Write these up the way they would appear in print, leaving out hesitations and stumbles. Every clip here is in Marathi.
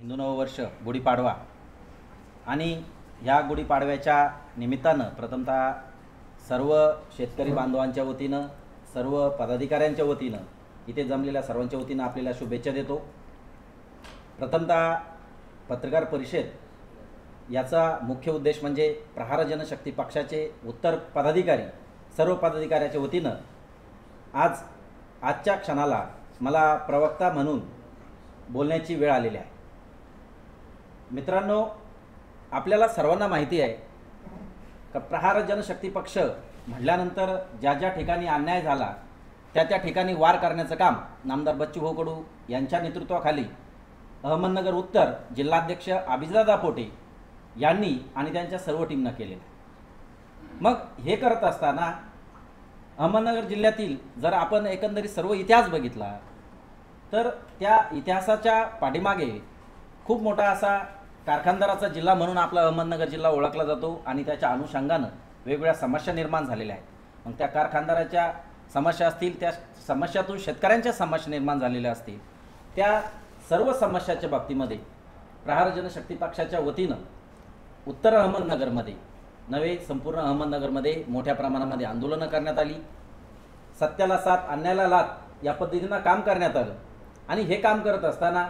हिंदू नववर्ष गुढीपाडवा आणि ह्या गुढीपाडव्याच्या निमित्तानं प्रथमतः सर्व शेतकरी बांधवांच्या वतीनं, सर्व पदाधिकाऱ्यांच्या वतीनं, इथे जमलेल्या सर्वांच्या वतीनं आपल्याला शुभेच्छा देतो। प्रथमतः पत्रकार परिषद याचा मुख्य उद्देश म्हणजे प्रहार जनशक्ती पक्षाचे उत्तर पदाधिकारी, सर्व पदाधिकाऱ्याच्या वतीनं आजच्या क्षणाला मला प्रवक्ता म्हणून बोलण्याची वेळ आलेली आहे। मित्रांनो, आपल्याला सर्वांना माहिती आहे की प्रहार जनशक्ती पक्ष म्हटल्यानंतर ज्या ज्या ठिकाणी अन्याय झाला त्या ठिकाणी वार करण्याचं काम नामदार बच्चूभाऊ कडू यांच्या नेतृत्वाखाली अहमदनगर उत्तर जिल्हाध्यक्ष अभिजितदादा पोटे यांनी आणि त्यांच्या सर्व टीमनं केलेलं आहे। मग हे करत असताना अहमदनगर जिल्ह्यातील जर आपण एकंदरीत सर्व इतिहास बघितला तर त्या इतिहासाच्या पाठीमागे खूप मोठा असा कारखानदाराचा जिल्हा म्हणून आपला अहमदनगर जिल्हा ओळखला जातो आणि त्याच्या अनुषंगानं वेगवेगळ्या समस्या निर्माण झालेल्या आहेत। मग त्या कारखानदाराच्या समस्या असतील, त्या समस्यातून शेतकऱ्यांच्या समस्या निर्माण झालेल्या असतील, त्या सर्व समस्याच्या बाबतीमध्ये प्रहार जनशक्ती पक्षाच्या वतीनं उत्तर अहमदनगरमध्ये नव्हे संपूर्ण अहमदनगरमध्ये मोठ्या प्रमाणामध्ये आंदोलनं करण्यात आली। सत्याला साथ अन्यायाला लाथ या पद्धतीनं काम करण्यात आलं आणि हे काम करत असताना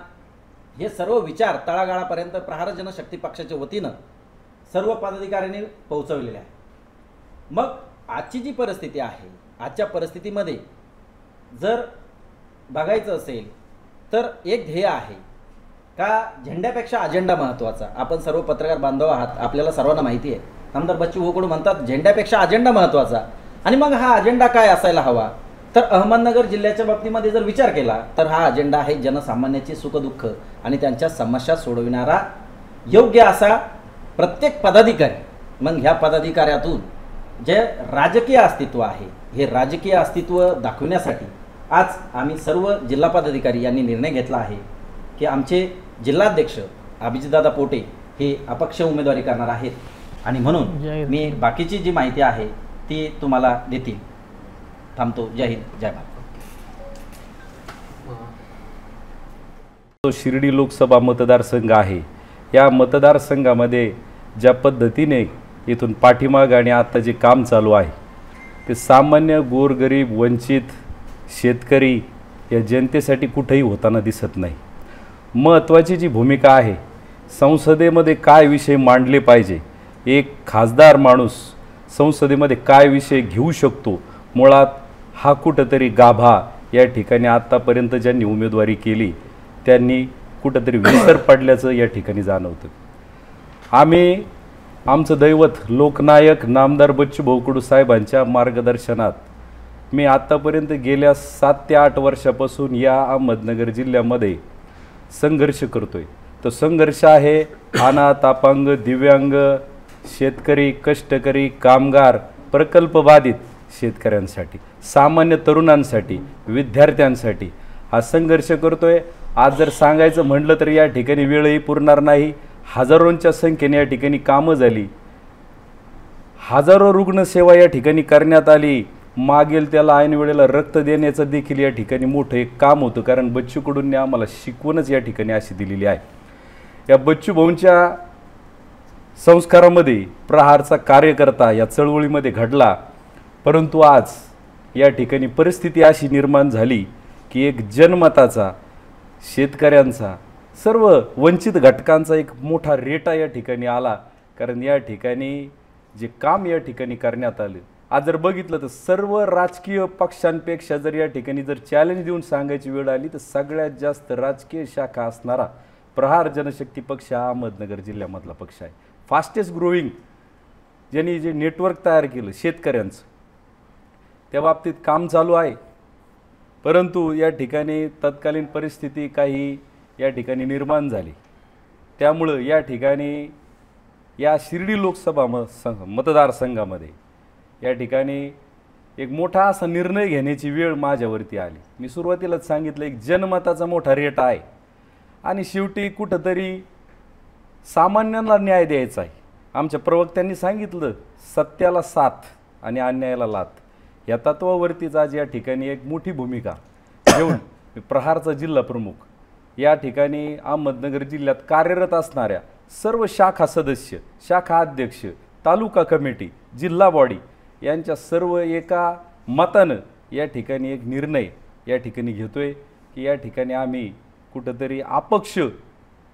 हे सर्व विचार तळागाळापर्यंत प्रहार जनशक्ती पक्षाच्या वतीनं सर्व पदाधिकाऱ्यांनी पोहोचवलेले आहे। मग आजची जी परिस्थिती आहे, आजच्या परिस्थितीमध्ये जर बघायचं असेल तर एक ध्येय आहे का झेंड्यापेक्षा अजेंडा महत्त्वाचा। आपण सर्व पत्रकार बांधव आहात, आपल्याला सर्वांना माहिती आहे आमदार बच्चूभाऊ कडू म्हणतात झेंड्यापेक्षा अजेंडा महत्त्वाचा। आणि मग हा अजेंडा काय असायला हवा, तर अहमदनगर जिल्ह्याच्या बाबतीमध्ये जर विचार केला तर हा अजेंडा आहे जनसामान्याची सुखदुःख आणि त्यांच्या समस्या सोडविणारा योग्य असा प्रत्येक पदाधिकारी। मग ह्या पदाधिकाऱ्यातून जे राजकीय अस्तित्व आहे हे राजकीय अस्तित्व दाखवण्यासाठी आज आम्ही सर्व जिल्हा पदाधिकारी यांनी निर्णय घेतला आहे की आमचे जिल्हाध्यक्ष अभिजितदादा पोटे हे अपक्ष उमेदवारी करणार आहेत आणि म्हणून मी बाकीची जी माहिती आहे ती तुम्हाला देतील। थांबतो। जय हिंद, जय भारत। शिर्डी लोकसभा मतदारसंघ आहे, या मतदारसंघामध्ये ज्या पद्धतीने इथून पाठीमाग आणि आता जे काम चालू आहे ते सामान्य गोरगरीब वंचित शेतकरी या जनतेसाठी कुठेही होताना दिसत नाही। महत्त्वाची जी भूमिका आहे, संसदेमध्ये काय विषय मांडले पाहिजे, एक खासदार माणूस संसदेमध्ये काय विषय घेऊ शकतो, मुळात हा कुठंतरी गाभा या ठिकाणी आत्तापर्यंत ज्यांनी उमेदवारी केली त्यांनी कुठंतरी विसर पडल्याचं या ठिकाणी जाणवतं। आमचं दैवत लोकनायक नामदार बच्चूभाऊ कडू साहेबांच्या मार्गदर्शनात मी आत्तापर्यंत गेल्या 7 ते 8 वर्षापासून या अहमदनगर जिल्ह्यामध्ये संघर्ष करतोय। तो संघर्ष आहे अनाथ, अपंग, दिव्यांग, शेतकरी, कष्टकरी, कामगार, प्रकल्पबाधित शेतकऱ्यांसाठी, सामान्य तरुणांसाठी, विद्यार्थ्यांसाठी हा संघर्ष करतोय। आज जर सांगायचं म्हटलं तर या ठिकाणी वेळही पुरणार नाही। हजारोंच्या संख्येने या ठिकाणी कामं झाली, हजारो रुग्णसेवा या ठिकाणी करण्यात आली। मागेल त्याला ऐन वेळेला रक्त देण्याचं देखील या ठिकाणी मोठं एक काम होतं, कारण बच्चू कडूंनी आम्हाला शिकवणच या ठिकाणी अशी दिलेली आहे। या बच्चूभाऊंच्या संस्कारामध्ये प्रहारचा कार्यकर्ता या चळवळीमध्ये घडला, परंतु आज या ठिकाणी परिस्थिती अशी निर्माण झाली की एक जनमताचा, शेतकऱ्यांचा, सर्व वंचित घटकांचा एक मोठा रेटा या ठिकाणी आला। कारण या ठिकाणी जे काम या ठिकाणी करण्यात आलं, आज जर बघितलं तर सर्व राजकीय पक्षांपेक्षा जर या ठिकाणी जर चॅलेंज देऊन सांगायची वेळ आली तर सगळ्यात जास्त राजकीय शाखा असणारा प्रहार जनशक्ती पक्ष हा अहमदनगर जिल्ह्यामधला पक्ष आहे। फास्टेस्ट ग्रोईंग ज्यांनी जे नेटवर्क तयार केलं शेतकऱ्यांचं, त्या बाबतीत काम चालू आहे। परंतु या ठिकाणी तत्कालीन परिस्थिती काही या ठिकाणी निर्माण झाली, त्यामुळं या ठिकाणी या शिर्डी लोकसभा मतदारसंघामध्ये या ठिकाणी एक मोठा असा निर्णय घेण्याची वेळ माझ्यावरती आली। मी सुरुवातीलाच सांगितलं एक जनमताचा मोठा रेट आहे आणि शेवटी कुठंतरी सामान्यांना न्याय द्यायचा आहे। आमच्या प्रवक्त्यांनी सांगितलं सत्याला साथ आणि अन्यायाला लाथ या तत्वावरतीच आज या ठिकाणी एक मोठी भूमिका घेऊन प्रहारचा जिल्हा प्रमुख या ठिकाणी अहमदनगर जिल्ह्यात कार्यरत असणाऱ्या सर्व शाखा सदस्य, शाखा अध्यक्ष, तालुका कमिटी, जिल्हा बॉडी यांच्या सर्व एका मतानं या ठिकाणी एक निर्णय या ठिकाणी घेतोय की या ठिकाणी आम्ही कुठंतरी अपक्ष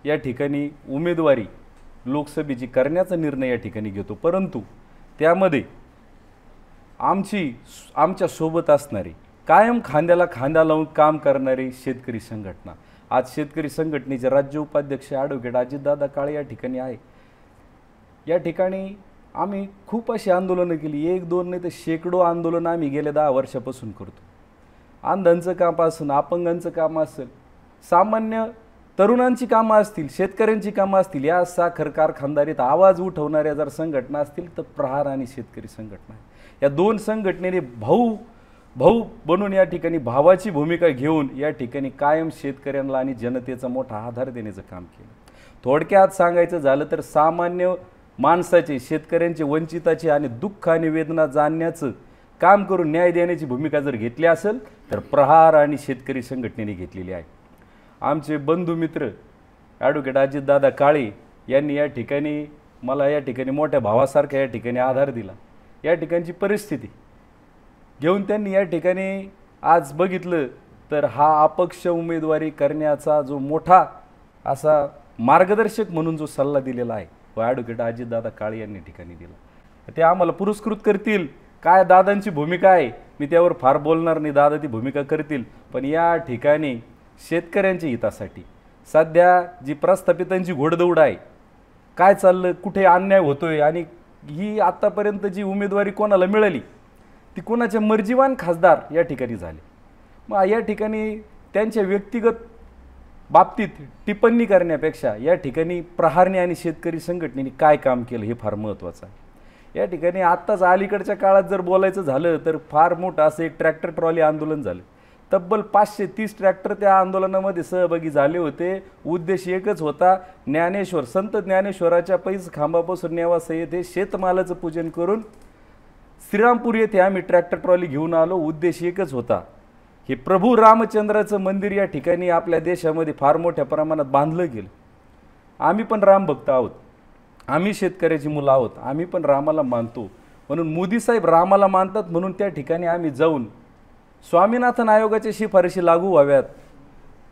या ठिकाणी उमेदवारी लोकसभेची करण्याचा निर्णय या ठिकाणी घेतो। परंतु त्यामध्ये आमच्या सोबत असणारी कायम खांद्याला खांदा लावून काम करणारी शेतकरी संघटना, आज शेतकरी संघटनेचे राज्य उपाध्यक्ष ॲडव्होकेट अजितदादा काळे या ठिकाणी आहे। या ठिकाणी आम्ही खूप अशी आंदोलनं केली, 1-2 नाही तर शेकडो आंदोलनं आम्ही गेल्या 10 वर्षापासून करतो। अंधांचं काम असेल, अपंगांचं काम असेल, सामान्य तरुणांची कामं असतील, शेतकऱ्यांची कामं असतील, या साखर कारखानदारीत आवाज उठवणाऱ्या जर संघटना असतील तर प्रहार आणि शेतकरी संघटना आहे। या 2 संघटनेने भाऊ बनून या ठिकाणी भावाची भूमिका घेऊन या ठिकाणी कायम शेतकऱ्यांना आणि जनतेचा मोठा आधार देण्याचं काम केलं। थोडक्यात सांगायचं झालं तर सामान्य माणसाचे, शेतकऱ्यांचे, वंचिताचे आणि दुःख आणि वेदना जाणण्याचं काम करून न्याय देण्याची भूमिका जर घेतली असेल तर प्रहार आणि शेतकरी संघटनेने घेतलेली आहे। आमचे बंधू मित्र ॲडव्होकेट अजितदादा काळे यांनी या ठिकाणी मला या ठिकाणी मोठ्या भावासारखा या ठिकाणी आधार दिला। या ठिकाणची परिस्थिती घेऊन त्यांनी या ठिकाणी आज बघितलं तर हा अपक्ष उमेदवारी करण्याचा जो मोठा असा मार्गदर्शक म्हणून जो सल्ला दिलेला आहे तो ॲडव्होकेट अजितदादा काळे यांनी ठिकाणी दिला। ते आम्हाला पुरस्कृत करतील, काय दादांची भूमिका आहे मी त्यावर फार बोलणार नाही, दादा ती भूमिका करतील। पण या ठिकाणी शेतकऱ्यांच्या हितासाठी सध्या जी प्रस्थापितांची घोडदौड आहे, काय चाललं, कुठे अन्याय होतोय आणि ही आत्तापर्यंत जी उमेदवारी कोणाला मिळाली ती कोणाच्या मर्जीवान खासदार या ठिकाणी झाले। मग या ठिकाणी त्यांच्या व्यक्तिगत बाबतीत टिप्पणी करण्यापेक्षा या ठिकाणी प्रहारने आणि शेतकरी संघटनेने काय काम केलं हे फार महत्त्वाचं आहे। या ठिकाणी आत्ताच अलीकडच्या काळात जर बोलायचं झालं तर फार मोठं असं एक ट्रॅक्टर ट्रॉली आंदोलन झालं। तब्बल 530 ट्रॅक्टर त्या आंदोलनामध्ये सहभागी झाले होते। उद्देश एकच होता, ज्ञानेश्वर संत ज्ञानेश्वराच्या पैज खांबापासून नेवासा येथे शेतमालाचं पूजन करून श्रीरामपूर येथे आम्ही ट्रॅक्टर ट्रॉली घेऊन आलो। उद्देश एकच होता, हे प्रभू रामचंद्राचं मंदिर या ठिकाणी आपल्या देशामध्ये फार मोठ्या प्रमाणात बांधलं गेलं। आम्ही पण रामभक्त आहोत, आम्ही शेतकऱ्याची मुलं आहोत, आम्ही पण रामाला मानतो। म्हणून मोदी साहेब रामाला मानतात म्हणून त्या ठिकाणी आम्ही जाऊन स्वामीनाथन आयोगाच्या शिफारशी लागू व्हाव्यात,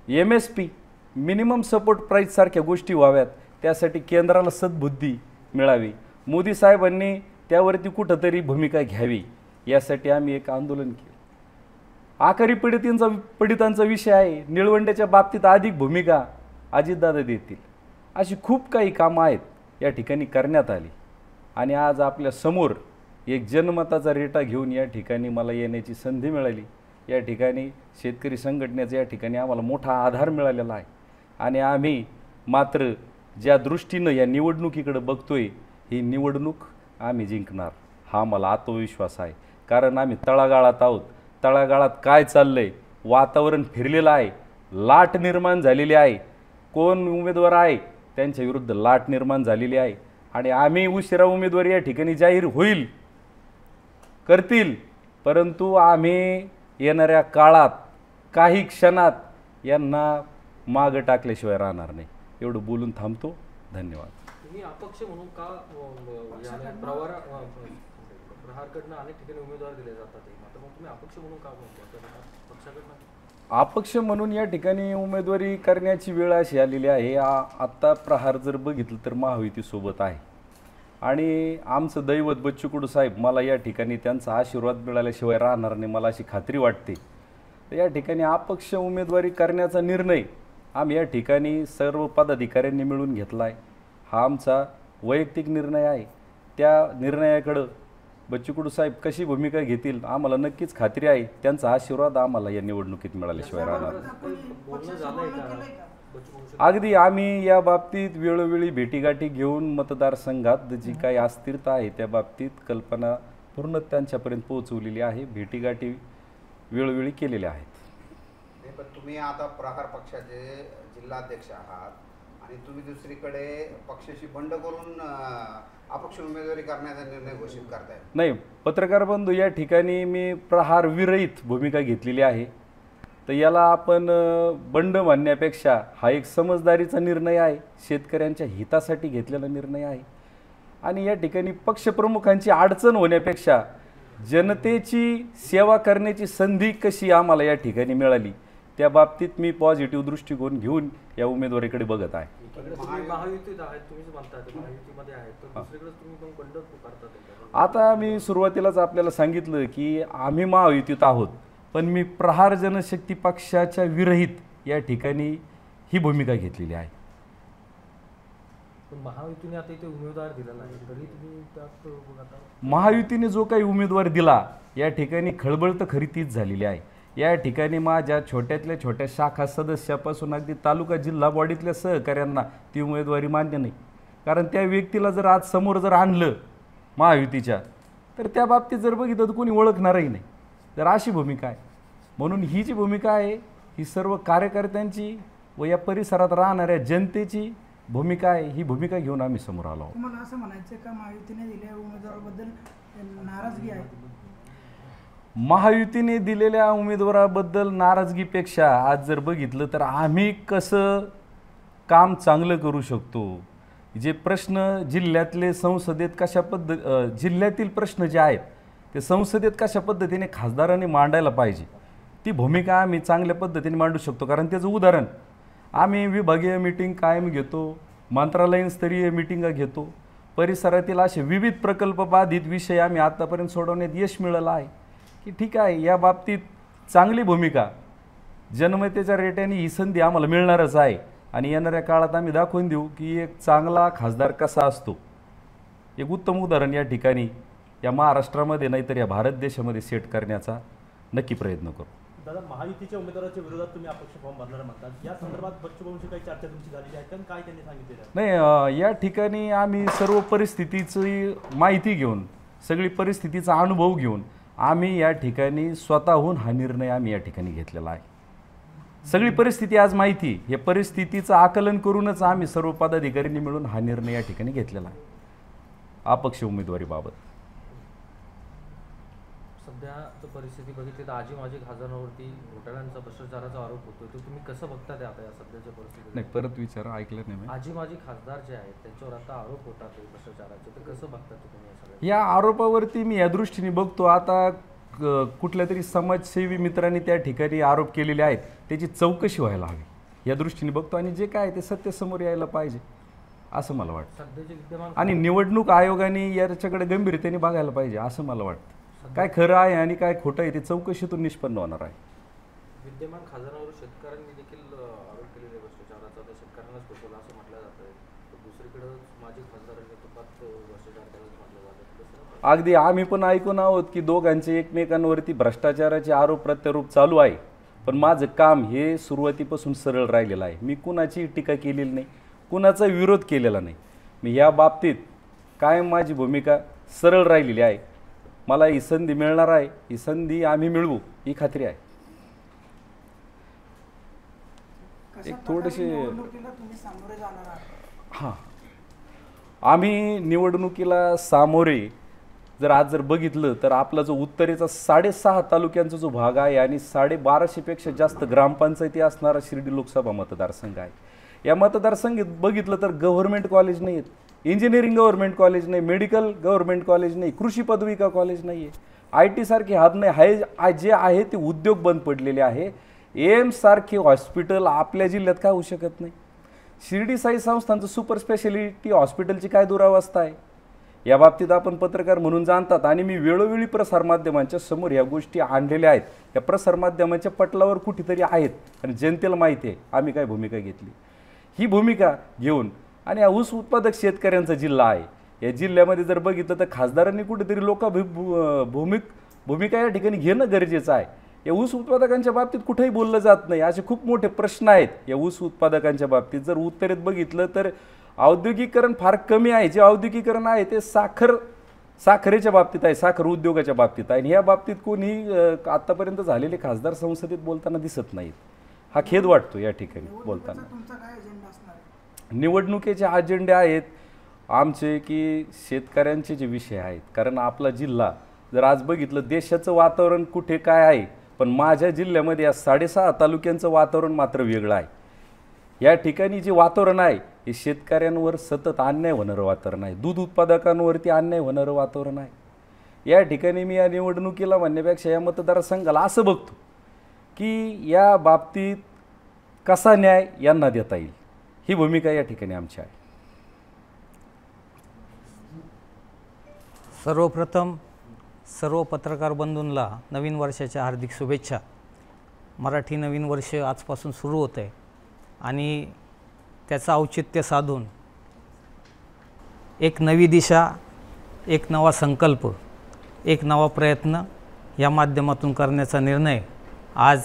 MSP मिनिमम सपोर्ट प्राईस सारख्या गोष्टी व्हाव्यात, त्यासाठी केंद्राला सद्बुद्धी मिळावी, मोदी साहेबांनी त्यावरती कुठंतरी भूमिका घ्यावी, यासाठी आम्ही एक आंदोलन केलं। आखारी पीडितांचा विषय आहे, निळवंड्याच्या बाबतीत अधिक भूमिका अजितदादा देतील, अशी खूप काही कामं आहेत या ठिकाणी करण्यात आली। आणि आज आपल्या समोर एक जनमताचा रेटा घेऊन या ठिकाणी मला येण्याची संधी मिळाली। या ठिकाणी शेतकरी संघटनेचा या ठिकाणी आम्हाला मोठा आधार मिळालेला आहे आणि आम्ही मात्र ज्या दृष्टीनं या निवडणुकीकडे बघतोय ही निवडणूक आम्ही जिंकणार हा मला आत्मविश्वास आहे। कारण आम्ही तळागाळात आहोत, तळागाळात काय चाललंय, वातावरण फिरलेलं आहे, लाट निर्माण झालेली आहे, कोण उमेदवार आहे त्यांच्या विरुद्ध लाट निर्माण झालेली आहे आणि आम्ही उशिरा उमेदवारी या ठिकाणी जाहीर होईल करतील, परंतु आम्ही येणाऱ्या काळात काही क्षणात यांना मागं टाकल्याशिवाय राहणार नाही। एवढं बोलून थांबतो, धन्यवाद। तुम्ही अपक्ष म्हणून का प्रहारकडनं अनेक ठिकाणी उमेदवार दिले जातात, मग तुम्ही अपक्ष म्हणून का पक्षाकडनं? अपक्ष म्हणून या ठिकाणी उमेदवारी करण्याची वेळ अशी आलेली आहे। आत्ता प्रहार जर बघितलं तर महायुतीसोबत आहे आणि आमचं दैवत बच्चू कडू साहेब मला या ठिकाणी त्यांचा आशीर्वाद मिळाल्याशिवाय राहणार नाही, मला अशी खात्री वाटते। तर या ठिकाणी अपक्ष उमेदवारी करण्याचा निर्णय आम्ही या ठिकाणी सर्व पदाधिकाऱ्यांनी मिळून घेतला आहे। हा आमचा वैयक्तिक निर्णय आहे, त्या निर्णयाकडं बच्चू कडू साहेब कशी भूमिका घेतील आम्हाला नक्कीच खात्री आहे, त्यांचा आशीर्वाद आम्हाला या निवडणुकीत मिळाल्याशिवाय राहणार नाही। अगदी आम्ही या बाबतीत वेळोवेळी भेटीगाठी घेऊन मतदारसंघात जी काही अस्थिरता आहे त्या बाबतीत कल्पना पूर्ण त्यांच्यापर्यंत पोहोचवलेली आहे, भेटीगाठी वेळोवेळी केलेल्या आहेत। पण तुम्ही आता प्रहार पक्षाचे जिल्हाध्यक्ष आहात आणि तुम्ही दुसरीकडे पक्षाशी बंड करून अपक्ष उमेदवारी करण्याचा निर्णय घोषित करताय। नाही, पत्रकार बंधू, या ठिकाणी मी प्रहार विरहित भूमिका घेतलेली आहे। तर याला आपण बंड म्हणण्यापेक्षा हा एक समजदारीचा निर्णय आहे, शेतकऱ्यांच्या हितासाठी घेतलेला निर्णय आहे. आणि या ठिकाणी पक्षप्रमुखांची अडचण होण्यापेक्षा जनतेची सेवा करण्याची संधी कशी आम्हाला या ठिकाणी मिळाली, त्या बाबतीत मी पॉझिटिव्ह दृष्टिकोन घेऊन या उमेदवारीकडे बघत आहे. इकडे तुम्ही महायुतीत आहेत, तुम्हीच म्हणताय महायुतीमध्ये आहेत, तर दुसरीकडे तुम्ही पण बंड पुकारतात. आता मी सुरुवातीलाच आपल्याला सांगितलं की आम्ही महायुतीत आहोत, पण मी प्रहार जनशक्ती पक्षाच्या विरहित या ठिकाणी ही भूमिका घेतलेली आहे. पण महायुतीने आता इथे उमेदवार दिलेला आहे, तरी तुम्ही त्यात आता महायुतीने जो काही उमेदवार दिला या ठिकाणी खळबळ तर खरी तीच झालेली आहे. या ठिकाणी माझ्या छोट्यातल्या छोट्या शाखा सदस्यापासून अगदी तालुका जिल्हा बॉडीतल्या सहकाऱ्यांना ती उमेदवारी मान्य नाही. कारण त्या व्यक्तीला जर आज समोर जर आणलं महायुतीच्या, तर त्या बाबतीत जर बघितलं तर कोणी ओळखणारही नाही. तर अशी भूमिका आहे. म्हणून ही जी भूमिका आहे ही सर्व कार्यकर्त्यांची व या परिसरात राहणाऱ्या जनतेची भूमिका आहे. ही भूमिका घेऊन आम्ही समोर आलो आहोत. तुम्हाला असं म्हणायचं का महायुतीने दिलेल्या उमेदवाराबद्दल नाराजगी आहे? महायुतीने दिलेल्या उमेदवाराबद्दल नाराजगीपेक्षा आज जर बघितलं तर आम्ही कसं काम चांगलं करू शकतो, जे प्रश्न जिल्ह्यातले संसदेत जिल्ह्यातील प्रश्न जे आहेत ते संसदेत कशा पद्धतीने खासदारांनी मांडायला पाहिजे, ती भूमिका आम्ही चांगल्या पद्धतीने मांडू शकतो. कारण त्याचं उदाहरण आम्ही विभागीय मीटिंग कायम घेतो, मंत्रालयस्तरीय मिटिंगा घेतो, परिसरातील असे विविध प्रकल्प बाधित विषय आम्ही आतापर्यंत सोडवण्यात यश मिळालं आहे. की ठीक आहे, या बाबतीत चांगली भूमिका जनमतेच्या रेट्याने ही संधी आम्हाला मिळणारच आहे. आणि येणाऱ्या काळात आम्ही दाखवून देऊ की एक चांगला खासदार कसा असतो. एक उत्तम उदाहरण या ठिकाणी या महाराष्ट्रामध्ये नाहीतर या भारत देशामध्ये सेट करण्याचा नक्की प्रयत्न करू. दादा, महायुतीच्या उमेदवाराच्या विरोधात तुम्ही अपक्ष फॉर्म भरणार म्हणतात, या संदर्भात बच्चूभाऊंशी काही चर्चा तुमची झालेली आहे, पण काय त्यांनी सांगितलेलं नाही, या ठिकाणी आम्ही सर्व परिस्थितीची माहिती घेऊन, सगळी परिस्थितीचा अनुभव घेऊन आम्ही या ठिकाणी स्वतःहून हा निर्णय आम्ही या ठिकाणी घेतलेला आहे. सगळी परिस्थिती आज माहिती, हे परिस्थितीचं आकलन करूनच आम्ही सर्व पदाधिकाऱ्यांनी मिळून हा निर्णय या ठिकाणी घेतलेला आहे अपक्ष उमेदवारीबाबत. सध्या परिस्थिती बघितली तर आजी माजी खासदारांवरती घोटाळ्यांचा भ्रष्टाचाराचा आरोप होतोय, तो तुम्ही कसं बघता ते आता या सध्याच्या परिस्थितीत? नाही, परत विचारा, ऐकलं नाही मी. आजी माजी खासदार जे आहेत त्यांच्यावर आता आरोप होतात ते भ्रष्टाचाराचे, तर कसं बघता तुम्ही या सगळ्या? या आरोपावरती मी या दृष्टीने बघतो, आता कुठल्या तरी समाजसेवी मित्रांनी त्या ठिकाणी आरोप केलेले आहेत, त्याची चौकशी व्हायला हवी या दृष्टीने बघतो. आणि जे काय ते सत्य समोर यायला पाहिजे असं मला वाटतं. सध्याचे विद्यमान आणि निवडणूक आयोगाने याच्याकडे गंभीरतेने बघायला पाहिजे असं मला वाटतं. काय खरं आहे आणि काय खोटं आहे ते चौकशीतून निष्पन्न होणार आहे. विद्यमान खासदारांवर शेतकऱ्यांनी देखील आरोप केलेले भ्रष्टाचाराचा, तर शेतकऱ्यांनाच फसवलं असं म्हटलं जात आहे. दुसरीकडे माजी खासदारांनी तुपात भ्रष्टाचार केल्याचं म्हटलं जातं. अगदी आम्ही पण ऐकून आहोत की दोघांचे एकमेकांवरती भ्रष्टाचाराचे आरोप प्रत्यारोप चालू आहे. पण माझं काम हे सुरुवातीपासून सरळ राहिलेलं आहे. मी कुणाची टीका केलेली नाही, कुणाचा विरोध केलेला नाही. मी या बाबतीत कायम माझी भूमिका सरळ राहिलेली आहे. मला ही संधी मिळणार आहे, ही संधी आम्ही मिळवू ही खात्री आहे. कशा एक प्रकारे थोडेसे निवडणुकीला तुम्ही सामोरे जाणार आहात? हां, आम्ही निवडणुकीला सामोरे आज जर बघितलं तर आपला जो उत्तरेचा 6.5 तालुक्यांचा जो भाग आहे आणि 1250पेक्षा जास्त ग्रामपंचायती असणारा शिर्डी लोकसभा मतदारसंघ आहे. या मतदारसंघात बघितलं तर गव्हर्नमेंट कॉलेज नाही आहेत, इंजिनिअरिंग गव्हर्नमेंट कॉलेज नाही, मेडिकल गव्हर्नमेंट कॉलेज नाही, कृषी पदविका कॉलेज नाही आहे, IT सारखे हब नाही आहे. जे आहे ते उद्योग बंद पडलेले आहे. एम्स सारखे हॉस्पिटल आपल्या जिल्ह्यात काय होऊ शकत नाही. शिर्डी साई संस्थांचं सुपर स्पेशालिटी हॉस्पिटलची काय दुरावस्था आहे या बाबतीत आपण पत्रकार म्हणून जाणतात. आणि मी वेळोवेळी प्रसारमाध्यमांच्या समोर ह्या गोष्टी आणलेल्या आहेत. या प्रसारमाध्यमांच्या पटलावर कुठेतरी आहेत आणि जनतेला माहिती आहे आम्ही काय भूमिका घेतली. ही भूमिका घेऊन आणि हा ऊस उत्पादक शेतकऱ्यांचा जिल्हा आहे, या जिल्ह्यामध्ये जर बघितलं तर खासदारांनी कुठेतरी भूमिका या ठिकाणी घेणं गरजेचं आहे. या ऊस उत्पादकांच्या बाबतीत कुठेही बोललं जात नाही. असे खूप मोठे प्रश्न आहेत या ऊस उत्पादकांच्या बाबतीत. जर उत्तरेत बघितलं तर औद्योगिकीकरण फार कमी आहे. जे औद्योगिकीकरण आहे ते साखरेच्या बाबतीत आहे, साखर उद्योगाच्या बाबतीत आहे. आणि या बाबतीत कोणी आतापर्यंत झालेले खासदार संसदेत बोलताना दिसत नाहीत. हा खेद वाटतो या ठिकाणी बोलताना. तुमचा काय अजेंडा असणार आहे? निवडणुकीचे अजेंडे आहेत आमचे की शेतकऱ्यांचे जे विषय आहेत. कारण आपला जिल्हा जर आज बघितलं देशाचं वातावरण कुठे काय आहे पण माझ्या जिल्ह्यामध्ये या 6.5 तालुक्यांचं वातावरण मात्र वेगळं आहे. या ठिकाणी जे वातावरण आहे हे शेतकऱ्यांवर सतत अन्याय होणारं वातावरण आहे, दूध उत्पादकांवरती अन्याय होणारं वातावरण आहे. या ठिकाणी मी या निवडणुकीला म्हणण्यापेक्षा या मतदारसंघाला असं बघतो की या बाबतीत कसा न्याय यांना देता येईल, ही भूमिका या ठिकाणी आमची आहे. सर्वप्रथम सर्व पत्रकार बंधूंना नवीन वर्षाच्या हार्दिक शुभेच्छा. मराठी नवीन वर्ष आजपासून सुरू होतं आहे आणि त्याचं औचित्य साधून एक नवी दिशा, एक नवा संकल्प, एक नवा प्रयत्न या माध्यमातून करण्याचा निर्णय आज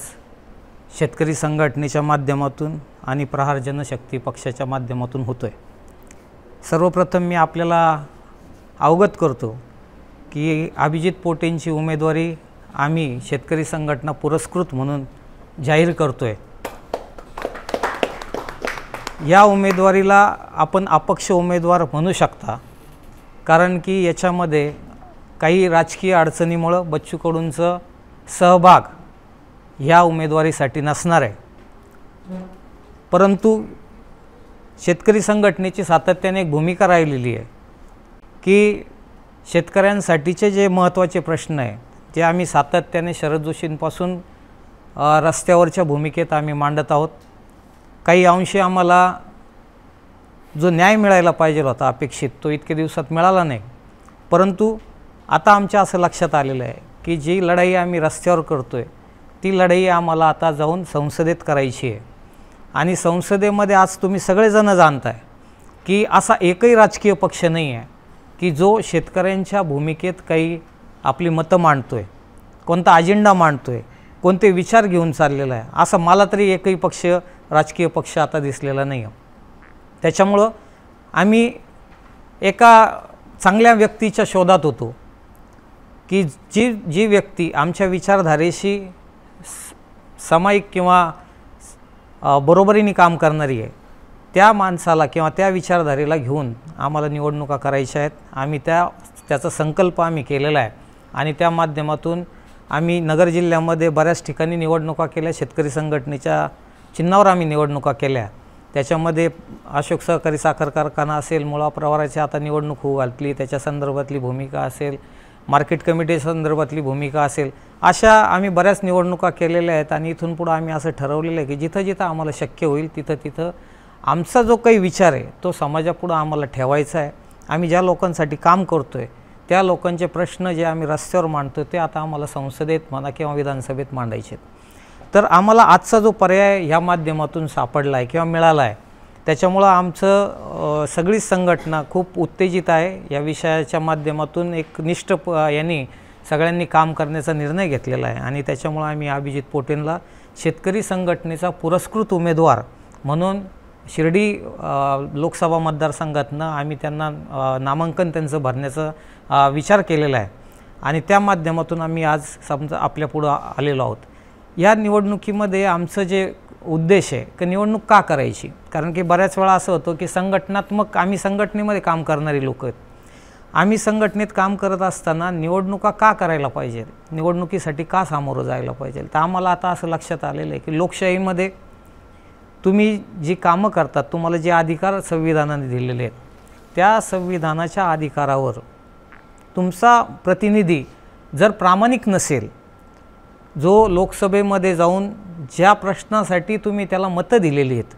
शेतकरी संघटनेच्या माध्यमातून आणि प्रहार जनशक्ती पक्षाच्या माध्यमातून होतो आहे. सर्वप्रथम मी आपल्याला अवगत करतो की अभिजित पोटेंची उमेदवारी आम्ही शेतकरी संघटना पुरस्कृत म्हणून जाहीर करतो आहे. या उमेदवारीला आपण अपक्ष उमेदवार म्हणू शकता, कारण की याच्यामध्ये काही राजकीय अडचणीमुळं बच्चू कडूंचं सहभाग ह्या उमेदवारीसाठी नसणार आहे. परंतु शेतकरी संघटनेची सातत्याने एक भूमिका राहिलेली आहे की शेतकऱ्यांसाठीचे जे महत्त्वाचे प्रश्न आहे ते आम्ही सातत्याने शरद जोशींपासून रस्त्यावरच्या भूमिकेत आम्ही मांडत आहोत. काही अंशी आम्हाला जो न्याय मिळायला पाहिजे होता अपेक्षित तो इतके दिवसात मिळाला नाही. परंतु आता आमच्या असं लक्षात आलेलं आहे की जी लढाई आम्ही रस्त्यावर करतो आहे ती लढाई आम्हाला आता जाऊन संसदेत करायची आहे. आणि संसदेमध्ये आज तुम्ही सगळेजण जाणताय की असा एकही राजकीय पक्ष नाही आहे की जो शेतकऱ्यांच्या भूमिकेत काही आपली मतं मांडतो आहे, कोणता अजेंडा मांडतो आहे, कोणते विचार घेऊन चाललेला आहे, असं मला तरी एकही पक्ष राजकीय पक्ष आता दिसलेला नाही आहे. त्याच्यामुळं आम्ही एका चांगल्या व्यक्तीच्या शोधात होतो की जी व्यक्ती आमच्या विचारधारेशी सामायिक किंवा बरोबरीने काम करणारी आहे त्या माणसाला किंवा त्या विचारधारेला घेऊन आम्हाला निवडणुका करायच्या आहेत. आम्ही त्याचा संकल्प आम्ही केलेला आहे आणि त्या माध्यमातून आम्ही नगर जिल्ह्यामध्ये बऱ्याच ठिकाणी निवडणुका केल्या. शेतकरी संघटनेच्या चिन्हावर आम्ही निवडणुका केल्या. त्याच्यामध्ये अशोक सहकारी साखर कारखाना असेल, मुळा प्रवाराची आता निवडणूक होऊ घातली, त्याच्या संदर्भातली भूमिका असेल, मार्केट कमिटी संदर्भातली भूमिका असेल, अशा आम्ही बऱ्याच निवडणुका केलेल्या आहेत. आणि इथून पुढं आम्ही असं ठरवलेलं आहे की जिथं जिथं आम्हाला शक्य होईल तिथं आमचा जो काही विचार आहे तो समाजापुढं आम्हाला ठेवायचा आहे. आम्ही ज्या लोकांसाठी काम करतो आहे त्या लोकांचे प्रश्न जे आम्ही रस्त्यावर मांडतो ते आता आम्हाला संसदेत म्हणा किंवा विधानसभेत मांडायचे आहेत. तर आम्हाला आजचा जो पर्याय ह्या माध्यमातून सापडला आहे किंवा मिळाला आहे त्याच्यामुळं आमचं सगळीच संघटना खूप उत्तेजित आहे. या विषयाच्या माध्यमातून एक निष्ठ यांनी सगळ्यांनी काम करण्याचा निर्णय घेतलेला आहे आणि त्याच्यामुळं आम्ही अभिजित पोटेंना शेतकरी संघटनेचा पुरस्कृत उमेदवार म्हणून शिर्डी लोकसभा मतदारसंघातनं आम्ही त्यांना नामांकन त्यांचं भरण्याचा विचार केलेला आहे आणि त्या माध्यमातून आम्ही आज समजा आपल्यापुढं आलेलो आहोत. या निवडणुकीमध्ये आमचं जे उद्देश आहे की निवडणूक का करायची, कारण की बऱ्याच वेळा असं होतं की संघटनात्मक आम्ही संघटनेमध्ये काम करणारी लोक आहेत. आम्ही संघटनेत काम करत असताना निवडणुका का करायला पाहिजे, निवडणुकीसाठी का सामोरं जायला पाहिजे. तर आम्हाला आता असं लक्षात आलेलं आहे की लोकशाहीमध्ये तुम्ही जी कामं करतात, तुम्हाला जे अधिकार संविधानाने दिलेले आहेत त्या संविधानाच्या अधिकारावर तुमचा प्रतिनिधी जर प्रामाणिक नसेल, जो लोकसभेमध्ये जाऊन ज्या प्रश्नासाठी तुम्ही त्याला मतं दिलेली आहेत,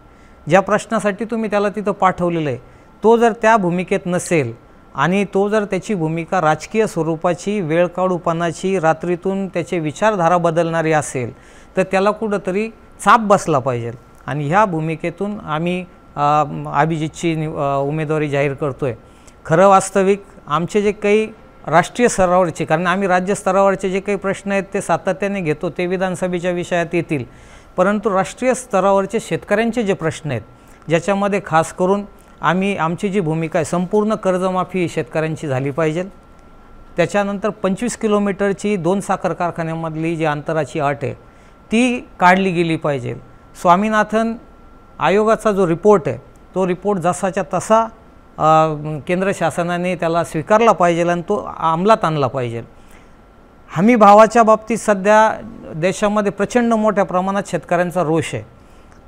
ज्या प्रश्नासाठी तुम्ही त्याला तिथं पाठवलेलं आहे, तो जर त्या भूमिकेत नसेल आणि तो जर त्याची भूमिका राजकीय स्वरूपाची, वेळकाढूपणाची, रात्रीतून त्याचे विचारधारा बदलणारी असेल तर त्याला कुठंतरी चाप बसला पाहिजे. आणि ह्या भूमिकेतून आम्ही अभिजितची उमेदवारी जाहीर करतो आहे. खरं वास्तविक आमचे जे काही राष्ट्रीय स्तरावरचे, कारण आम्ही राज्य स्तरावरचे जे काही प्रश्न आहेत ते सातत्याने घेतो, ते विधानसभेच्या विषयात येतील, परंतु राष्ट्रीय स्तरावरचे शेतकऱ्यांचे जे प्रश्न आहेत ज्याच्यामध्ये खास करून आमची जी भूमिका आहे, संपूर्ण कर्जमाफी शेतकऱ्यांची झाली पाहिजे. त्याच्यानंतर 25 किलोमीटरची 2 साखर कारखान्यामधली जी अंतराची अट आहे ती काढली गेली पाहिजे. स्वामीनाथन आयोगाचा जो रिपोर्ट आहे तो रिपोर्ट जसाच्या तसा केंद्र शासनाने त्याला स्वीकारला पाहिजे आणि तो अंमलात आणला पाहिजे. हमी भावाच्या बाबतीत सध्या देशामध्ये प्रचंड मोठ्या प्रमाणात शेतकऱ्यांचा रोष आहे.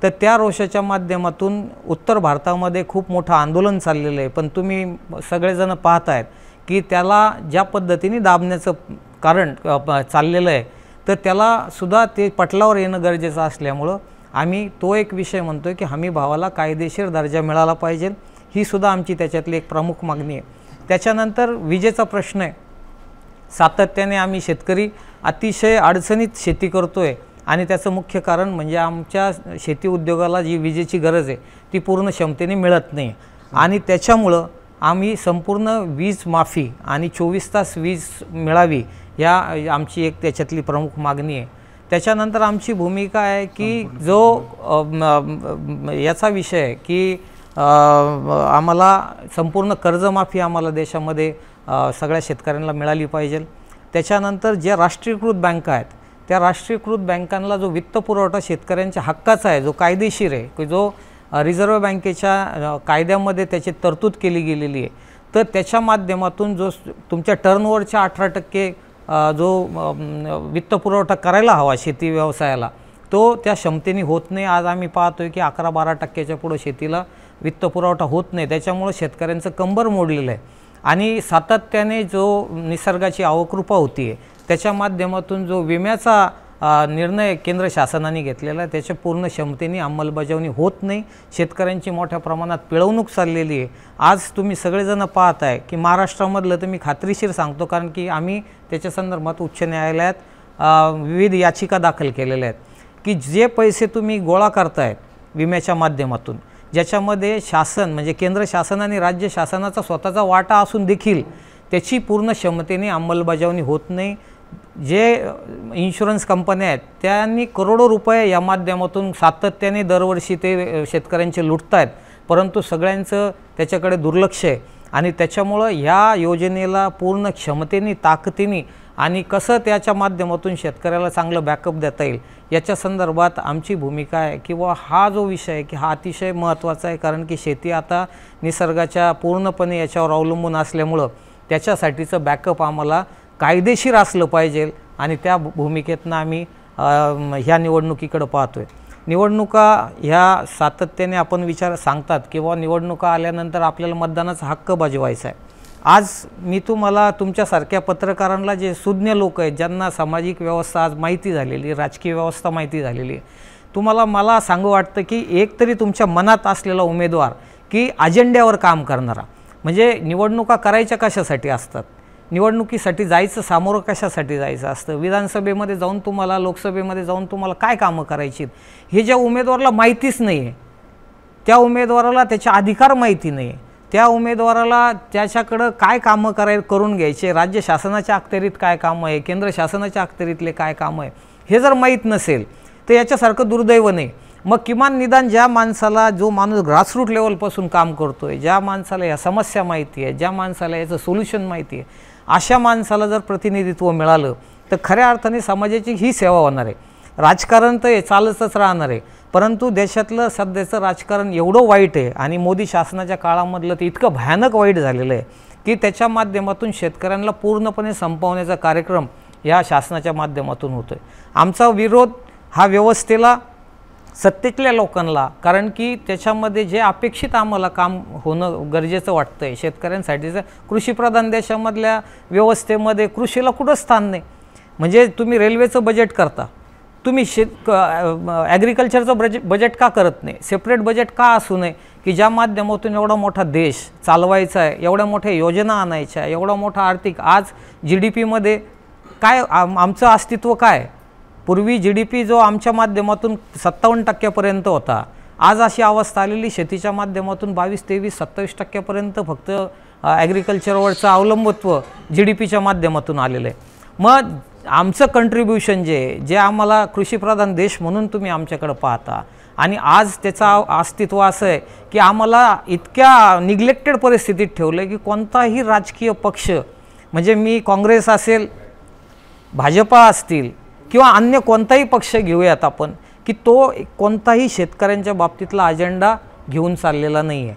तर त्या रोषाच्या माध्यमातून उत्तर भारतामध्ये खूप मोठं आंदोलन चाललेलं आहे. पण तुम्ही सगळेजण पाहत आहेत की त्याला ज्या पद्धतीने दाबण्याचं कारण चाललेलं आहे, तर त्यालासुद्धा ते पटलावर येणं गरजेचं असल्यामुळं आम्ही तो एक विषय म्हणतो आहे की हमी भावाला कायदेशीर दर्जा मिळाला पाहिजे. ही सुद्धा आमची त्याच्यातली एक प्रमुख मागणी आहे. त्याच्यानंतर विजेचा प्रश्न आहे. सातत्याने आम्ही शेतकरी अतिशय अडचणीत शेती करतो आहे आणि त्याचं मुख्य कारण म्हणजे आमच्या शेती उद्योगाला जी विजेची गरज आहे ती पूर्ण क्षमतेने मिळत नाही आणि त्याच्यामुळं आम्ही संपूर्ण वीज माफी आणि 24 तास वीज मिळावी या आमची एक त्याच्यातली प्रमुख मागणी आहे. त्याच्यानंतर आमची भूमिका आहे की जो याचा विषय आहे की आम्हाला संपूर्ण कर्जमाफी आम्हाला देशामध्ये सगळ्या शेतकऱ्यांना मिळाली पाहिजे. त्याच्यानंतर ज्या राष्ट्रीयकृत बँका आहेत त्या राष्ट्रीयकृत बँकांना जो वित्तपुरवठा शेतकऱ्यांच्या हक्काचा आहे, जो कायदेशीर आहे, की जो रिझर्व्ह बँकेच्या कायद्यामध्ये त्याची तरतूद केली गेलेली आहे, तर त्याच्या माध्यमातून जो तुमच्या टर्नओव्हरच्या 18% जो वित्तपुरवठा करायला हवा शेती व्यवसायाला, तो त्या क्षमतेने होत नाही. आज आम्ही पाहतो आहे की 11-12% पुढं शेतीला वित्तपुरवठा होत नाही. त्याच्यामुळं शेतकऱ्यांचं कंबर मोडलेलं आहे आणि सातत्याने जो निसर्गाची अवकृपा होती आहे त्याच्या माध्यमातून जो विम्याचा निर्णय केंद्र शासनाने घेतलेला आहे त्याच्या पूर्ण क्षमतेने अंमलबजावणी होत नाही. शेतकऱ्यांची मोठ्या प्रमाणात पिळवणूक चाललेली आहे. आज तुम्ही सगळेजण पाहत आहे की महाराष्ट्रामधलं तर मी खात्रीशीर सांगतो, कारण की आम्ही त्याच्या संदर्भात उच्च न्यायालयात विविध याचिका दाखल केलेल्या आहेत की जे पैसे तुम्ही गोळा करतायत विम्याच्या माध्यमातून, ज्याच्यामध्ये शासन म्हणजे केंद्र शासन आणि राज्य शासनाचा स्वतःचा वाटा असून देखील त्याची पूर्ण क्षमतेने अंमलबजावणी होत नाही. जे इन्शुरन्स कंपन्या आहेत त्यांनी करोडो रुपये या माध्यमातून सातत्याने दरवर्षी ते शेतकऱ्यांचे लुटत आहेत, परंतु सगळ्यांचं त्याच्याकडे दुर्लक्ष आहे आणि त्याच्यामुळं ह्या योजनेला पूर्ण क्षमतेने ताकदीने आणि कसं त्याच्या माध्यमातून शेतकऱ्याला चांगलं बॅकअप देता येईल याच्या संदर्भात आमची भूमिका आहे किंवा हा जो विषय आहे की हा अतिशय महत्त्वाचा आहे. कारण की शेती आता निसर्गाच्या पूर्णपणे याच्यावर अवलंबून असल्यामुळं त्याच्यासाठीचं बॅकअप आम्हाला कायदेशीर असलं पाहिजे आणि त्या भूमिकेतनं आम्ही ह्या निवडणुकीकडं पाहतो आहे. निवडणुका ह्या सातत्याने आपण सांगतात किंवा निवडणुका आल्यानंतर आपल्याला मतदानाचा हक्क बजवायचा आहे. आज मी तुम्हाला तुमच्यासारख्या पत्रकारांना जे सुज्ञ लोक आहेत ज्यांना सामाजिक व्यवस्था आज माहिती झालेली, राजकीय व्यवस्था माहिती झालेली आहे, तुम्हाला मला सांगू वाटतं की एक तरी तुमच्या मनात असलेला उमेदवार की अजेंड्यावर काम करणारा, म्हणजे निवडणुका करायच्या कशासाठी असतात, निवडणुकीसाठी जायचं सामोरं कशासाठी जायचं असतं, विधानसभेमध्ये जाऊन तुम्हाला लोकसभेमध्ये जाऊन तुम्हाला काय कामं करायची हे ज्या उमेदवाराला माहितीच नाही आहे, त्या उमेदवाराला त्याचे अधिकार माहिती नाही आहे, त्या उमेदवाराला त्याच्याकडं काय कामं करून घ्यायचे, राज्य शासनाच्या अखत्यारीत काय कामं आहे, केंद्र शासनाच्या अखत्यारीतले काय कामं आहे हे जर माहीत नसेल तर याच्यासारखं दुर्दैव नाही. मग किमान निदान ज्या माणसाला, जो माणूस ग्रासरूट लेवलपासून काम करतो आहे, ज्या माणसाला या समस्या माहिती आहे, ज्या माणसाला याचं सोल्युशन माहिती आहे, अशा माणसाला जर प्रतिनिधित्व मिळालं तर खऱ्या अर्थाने समाजाची ही सेवा होणार आहे. राजकारण तर हे चालतच राहणार आहे, परंतु देशातलं सध्याचं राजकारण एवढं वाईट आहे आणि मोदी शासनाच्या काळामधलं ते इतकं भयानक वाईट झालेलं आहे की त्याच्या माध्यमातून शेतकऱ्यांना पूर्णपणे संपवण्याचा कार्यक्रम या शासनाच्या माध्यमातून होतो आहे. आमचा विरोध हा व्यवस्थेला, सत्तेतल्या लोकांना, कारण की त्याच्यामध्ये जे अपेक्षित आम्हाला काम होणं गरजेचं वाटतं आहे शेतकऱ्यांसाठीचं, कृषीप्रधान देशामधल्या व्यवस्थेमध्ये कृषीला कुठं स्थान नाही. म्हणजे तुम्ही रेल्वेचं बजेट करता, तुम्ही ॲग्रिकल्चरचं बजेट का करत नाही, सेपरेट बजेट का असू नये की ज्या माध्यमातून एवढा मोठा देश चालवायचा आहे, एवढ्या मोठ्या योजना आणायच्या, एवढा मोठा आर्थिक, आज GDPमध्ये काय आमचं अस्तित्व काय, पूर्वी GDP जो आमच्या माध्यमातून 57% होता, आज अशी अवस्था आलेली शेतीच्या माध्यमातून 22, 23, 27% फक्त ॲग्रिकल्चरवरचं अवलंबित्व GDPच्या माध्यमातून आलेलं आहे. मग आमचं कंट्रीब्युशन जे आम्हाला कृषीप्रधान देश म्हणून तुम्ही आमच्याकडं पाहता आणि आज त्याचं अस्तित्व असं आहे की आम्हाला इतक्या निग्लेक्टेड परिस्थितीत ठेवलं आहे की कोणताही राजकीय पक्ष, म्हणजे मी काँग्रेस असेल, भाजपा असतील किंवा अन्य कोणताही पक्ष घेऊयात आपण, की तो कोणताही शेतकऱ्यांच्या बाबतीतला अजेंडा घेऊन चाललेला नाही आहे.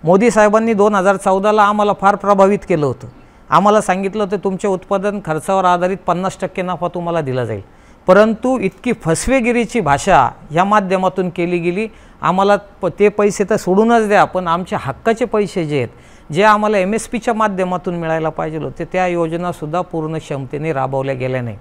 मोदी साहेबांनी 2014ला आम्हाला फार प्रभावित केलं होतं आम्हाला सांगितलं होतं तुमच्या उत्पादन खर्चावर आधारित 50% नफा तुम्हाला दिला जाईल, परंतु इतकी फसवेगिरीची भाषा ह्या माध्यमातून केली गेली. आम्हाला ते पैसे तर सोडूनच द्या, पण आमच्या हक्काचे पैसे जे आहेत, जे आम्हाला MSPच्या माध्यमातून मिळायला पाहिजे होते, त्या योजनासुद्धा पूर्ण क्षमतेने राबवल्या गेल्या नाही.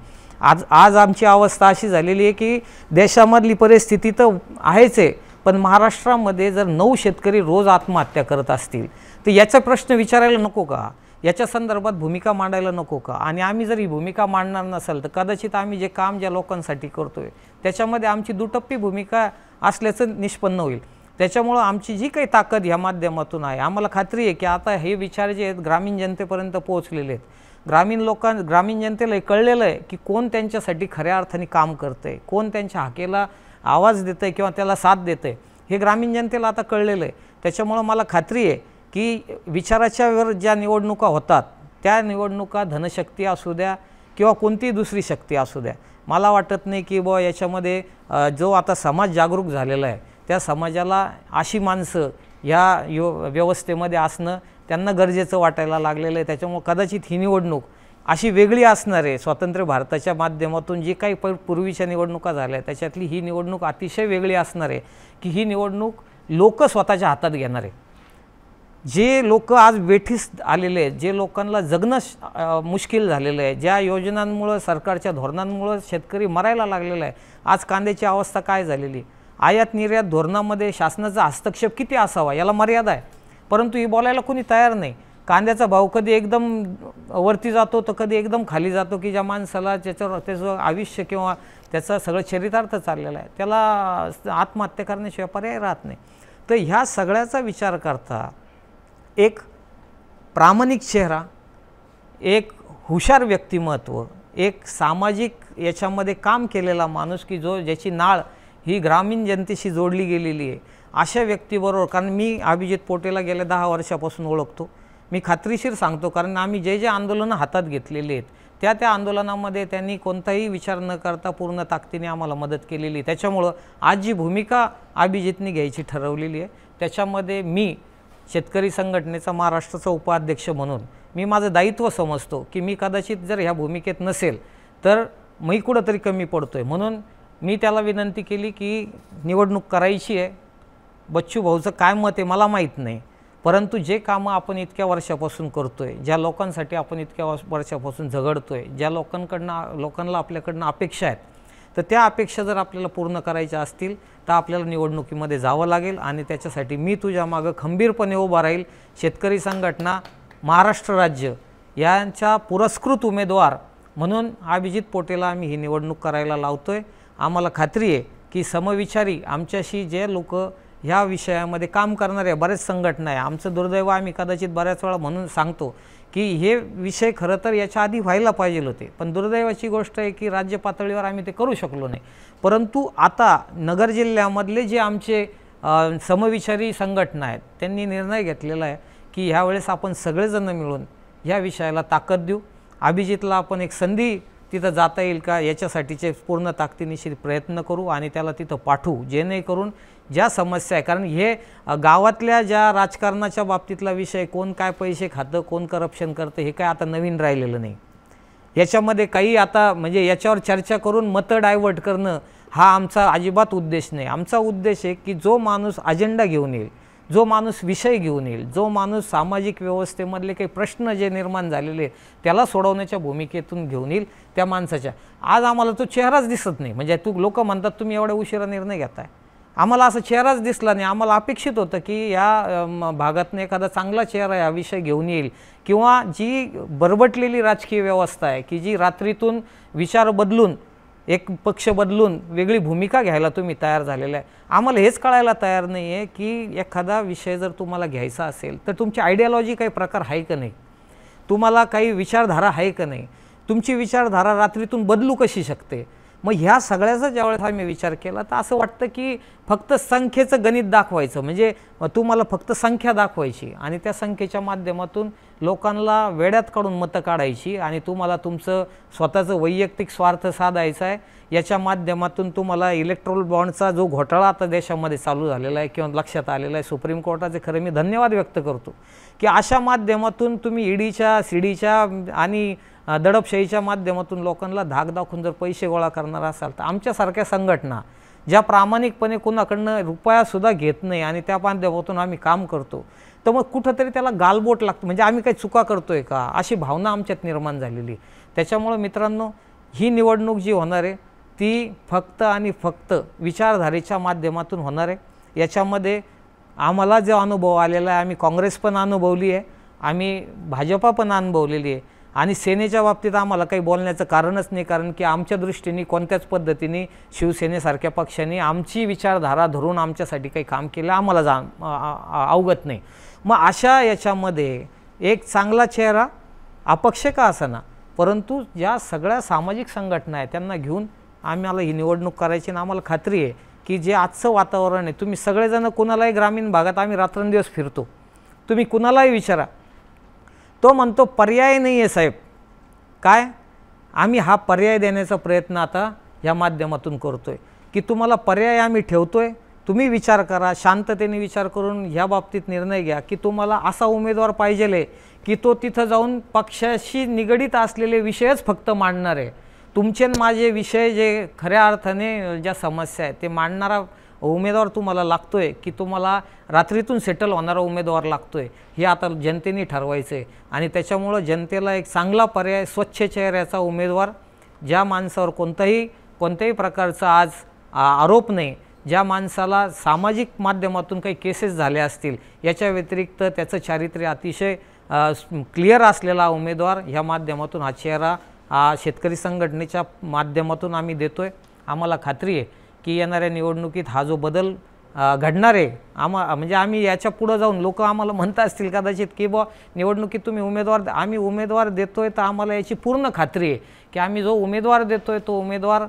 आज आमची अवस्था अशी झालेली आहे की देशामधली परिस्थिती तर आहेच आहे, पण महाराष्ट्रामध्ये जर 9 शेतकरी रोज आत्महत्या करत असतील तर याचा प्रश्न विचारायला नको का? याच्या संदर्भात भूमिका मांडायला नको का? आणि आम्ही जर ही भूमिका मांडणार नसेल तर कदाचित आम्ही जे काम ज्या लोकांसाठी करतोय त्याच्यामध्ये आमची दुटप्पी भूमिका असल्याचं निष्पन्न होईल. त्याच्यामुळं आमची जी काही ताकद ह्या माध्यमातून आहे, आम्हाला खात्री आहे की आता हे विचार जे आहेत ग्रामीण जनतेपर्यंत पोहोचलेले आहेत. ग्रामीण जनतेला हे कळलेलं आहे की कोण त्यांच्यासाठी खऱ्या अर्थाने काम करतं आहे, कोण त्यांच्या हाकेला आवाज देतं आहे किंवा त्याला साथ देतं आहे, हे ग्रामीण जनतेला आता कळलेलं आहे. त्याच्यामुळं मला खात्री आहे की विचाराच्यावर ज्या निवडणुका होतात त्या निवडणुका धनशक्ती असू द्या किंवा कोणतीही दुसरी शक्ती असू द्या, मला वाटत नाही की बुवा याच्यामध्ये जो आता समाज जागरूक झालेला आहे त्या समाजाला अशी माणसं या व्यवस्थेमध्ये असणं त्यांना गरजेचं वाटायला लागलेलं आहे. त्याच्यामुळे कदाचित ही निवडणूक अशी वेगळी असणार आहे. स्वातंत्र्य भारताच्या माध्यमातून जी काही पूर्वीच्या निवडणुका झाल्या त्याच्यातली ही निवडणूक अतिशय वेगळी असणार आहे की ही निवडणूक लोक स्वतःच्या हातात घेणार आहे. जे लोक आज वेठीस आलेले आहेत, जे लोकांना जगणं मुश्किल झालेलं आहे, ज्या योजनांमुळं सरकारच्या धोरणांमुळं शेतकरी मरायला लागलेला आहे. आज कांद्याची अवस्था काय झालेली, आयात निर्यात धोरणामध्ये शासनाचा हस्तक्षेप किती असावा याला मर्यादा आहे, परंतु ही बोलायला कोणी तयार नाही. कांद्याचा भाव कधी एकदम वरती जातो तर कधी एकदम खाली जातो की ज्या माणसाला त्याचं आयुष्य किंवा त्याचं सगळं चरितार्थ चाललेलं आहे त्याला आत्महत्या करण्याशिवाय पर्याय राहत नाही. तर ह्या सगळ्याचा विचार करता एक प्रामाणिक चेहरा, एक हुशार व्यक्तिमत्व, एक सामाजिक याच्यामध्ये काम केलेला माणूस की ज्याची नाळ ही ग्रामीण जनतेशी जोडली गेलेली आहे, अशा व्यक्तीबरोबर, कारण मी अभिजित पोटेला गेल्या 10 वर्षापासून ओळखतो, मी खात्रीशीर सांगतो, कारण आम्ही जे आंदोलनं हातात घेतलेली आहेत त्या आंदोलनामध्ये त्यांनी कोणताही विचार न करता पूर्ण ताकदीने आम्हाला मदत केलेली आहे. त्याच्यामुळं आज जी भूमिका अभिजितनी घ्यायची ठरवलेली आहे त्याच्यामध्ये मी शेतकरी संघटनेचा महाराष्ट्राचा उपाध्यक्ष म्हणून मी माझं दायित्व समजतो की मी कदाचित जर ह्या भूमिकेत नसेल तर मी कुठंतरी कमी पडतोय. म्हणून मी त्याला विनंती केली की निवडणूक करायची आहे, बच्चू भाऊचं काय मत आहे मला माहीत नाही, परंतु जे कामं आपण इतक्या वर्षापासून करतोय, ज्या लोकांसाठी आपण इतक्या वर्षापासून झगडतोय, ज्या लोकांना आपल्याकडनं अपेक्षा आहेत, तर त्या अपेक्षा जर आपल्याला पूर्ण करायच्या असतील तर आपल्याला निवडणुकीमध्ये जावं लागेल आणि त्याच्यासाठी मी तुझ्या मागं खंबीरपणे उभा राहील. शेतकरी संघटना, महाराष्ट्र राज्य यांच्या पुरस्कृत उमेदवार म्हणून अभिजित पोटेला आम्ही ही निवडणूक करायला लावतोय. आम्हाला खात्री आहे की समविचारी आमच्याशी जे लोक ह्या विषयामध्ये काम करणारे बरेच संघटना आहे, आमचं दुर्दैव आम्ही कदाचित बऱ्याच वेळा म्हणून सांगतो की हे विषय खरं तर याच्या आधी व्हायला पाहिजे होते, पण दुर्दैवाची गोष्ट आहे की राज्य पातळीवर आम्ही ते करू शकलो नाही. परंतु आता नगर जिल्ह्यामधले जे आमचे समविचारी संघटना आहेत त्यांनी निर्णय घेतलेला आहे की ह्यावेळेस आपण सगळेजण मिळून ह्या विषयाला ताकद देऊ. अभिजितला आपण एक संधी तिथं जाता येईल का याच्यासाठीचे पूर्ण ताकदीनिशी प्रयत्न करू आणि त्याला तिथं पाठवू, जेणेकरून ज्या समस्या आहे, कारण हे गावातल्या ज्या राजकारणाच्या बाबतीतला विषय, कोण काय पैसे खातं, कोण करप्शन करतं, हे काय आता नवीन राहिलेलं नाही. याच्यामध्ये काही आता म्हणजे याच्यावर चर्चा करून मतं डायवर्ट करणं हा आमचा अजिबात उद्देश नाही. आमचा उद्देश आहे की जो माणूस अजेंडा घेऊन येईल, जो माणूस विषय घेऊन येईल, जो माणूस सामाजिक व्यवस्थेमधले काही प्रश्न जे निर्माण झालेले त्याला सोडवण्याच्या भूमिकेतून घेऊन येईल, त्या माणसाच्या आज आम्हाला तो चेहराच दिसत नाही. म्हणजे लोक म्हणतात तुम्ही एवढ्या उशिरा निर्णय घेताय, आम्हाला असा चेहराच दिसला नाही. आम्हाला अपेक्षित होतं की या भागातून एखादा चांगला चेहरा हा विषय घेऊन येईल किंवा जी बरबटलेली राजकीय व्यवस्था आहे की जी रात्रीतून विचार बदलून एक पक्ष बदलून वेगळी भूमिका घ्यायला तुम्ही तयार झालेला आहे. आम्हाला हेच कळायला तयार नाही आहे की एखादा विषय जर तुम्हाला घ्यायचा असेल तर तुमची आयडियॉलॉजी काही प्रकार आहे का नाही, तुम्हाला काही विचारधारा आहे का नाही, तुमची विचारधारा रात्रीतून बदलू कशी शकते. मग ह्या सगळ्याचा ज्यावेळेस आम्ही विचार केला तर असं वाटतं की फक्त संख्येचं गणित दाखवायचं, म्हणजे तुम्हाला फक्त संख्या दाखवायची आणि त्या संख्येच्या माध्यमातून लोकांना वेड्यात काढून मतं काढायची आणि तुम्हाला तुमचं स्वतःचं वैयक्तिक स्वार्थ साधायचा आहे। याच्या माध्यमातून तुम्हाला इलेक्ट्रोल बॉन्डचा जो घोटाळा आता देशामध्ये चालू झालेला आहे किंवा लक्षात आलेला आहे, सुप्रीम कोर्टाचे खरं मी धन्यवाद व्यक्त करतो की अशा माध्यमातून तुम्ही ईडीच्या सीडीच्या आणि दडपशाहीच्या माध्यमातून लोकांना धाक दाखवून जर पैसे गोळा करणार असाल तर आमच्यासारख्या संघटना ज्या प्रामाणिकपणे कुणाकडनं रुपयासुद्धा घेत नाही आणि त्या माध्यमातून आम्ही काम करतो, तर मग कुठंतरी त्याला गालबोट लागतं, म्हणजे आम्ही काही चुका करतोय का अशी भावना आमच्यात निर्माण झालेली। त्याच्यामुळं मित्रांनो, ही निवडणूक जी होणार आहे ती फक्त आणि फक्त विचारधारेच्या माध्यमातून होणार आहे। याच्यामध्ये आम्हाला जो अनुभव आलेला आहे, आम्ही काँग्रेस पण अनुभवली आहे, आम्ही भाजपा पण अनुभवलेली आहे आणि सेनेच्या बाबतीत आम्हाला काही बोलण्याचं कारणच नाही, कारण की आमच्या दृष्टीने कोणत्याच पद्धतीने शिवसेनेसारख्या पक्षांनी आमची विचारधारा धरून आमच्यासाठी काही काम केलं आम्हाला अवगत नाही। मग अशा याच्यामध्ये एक चांगला चेहरा अपक्ष का असेना, परंतु ज्या सगळ्या सामाजिक संघटना आहेत त्यांना घेऊन आम्हाला ही निवडणूक करायची आणि आम्हाला खात्री आहे की जे आजचं वातावरण आहे, तुम्ही सगळेजण कुणालाही ग्रामीण भागात आम्ही रात्रंदिवस फिरतो, तुम्ही कुणालाही विचारा, तो म्हणतो पर्याय नाही आहे साहेब। काय आम्ही हा पर्याय देण्याचा प्रयत्न आता या माध्यमातून करतो आहे की तुम्हाला पर्याय आम्ही ठेवतो आहे, तुम्ही विचार करा, शांततेने विचार करून ह्या बाबतीत निर्णय घ्या की तुम्हाला असा उमेदवार पाहिजे की तो तिथं जाऊन पक्षाशी निगडीत असलेले विषयच फक्त मांडणार आहे। तुमचे माझे विषय जे खऱ्या अर्थाने ज्या समस्या आहेत ते मांडणारा उमेदवार तुम्हाला लागतोय की तुम्हाला रात्रीतून सेटल होणारा उमेदवार लागतोय, हे आता जनतेने ठरवायचं आहे। आणि त्याच्यामुळं जनतेला एक चांगला पर्याय, स्वच्छ चेहऱ्याचा उमेदवार, ज्या माणसावर कोणत्याही प्रकारचा आज आरोप नाही, ज्या माणसाला सामाजिक माध्यमातून काही केसेस झाले असतील, याच्या व्यतिरिक्त त्याचं चारित्र्य अतिशय क्लिअर असलेला उमेदवार ह्या माध्यमातून हा चेहरा शेतकरी संघटनेच्या माध्यमातून आम्ही देतोय। आम्हाला खात्री आहे की येणाऱ्या निवडणुकीत हा जो बदल घडणार आहे, म्हणजे आम्ही याच्या पुढे जाऊन लोक आम्हाला म्हणत असतील कदाचित की बुवा निवडणुकीत तुम्ही आम्ही उमेदवार देतोय, तर आम्हाला याची पूर्ण खात्री आहे की आम्ही जो उमेदवार देतोय तो उमेदवार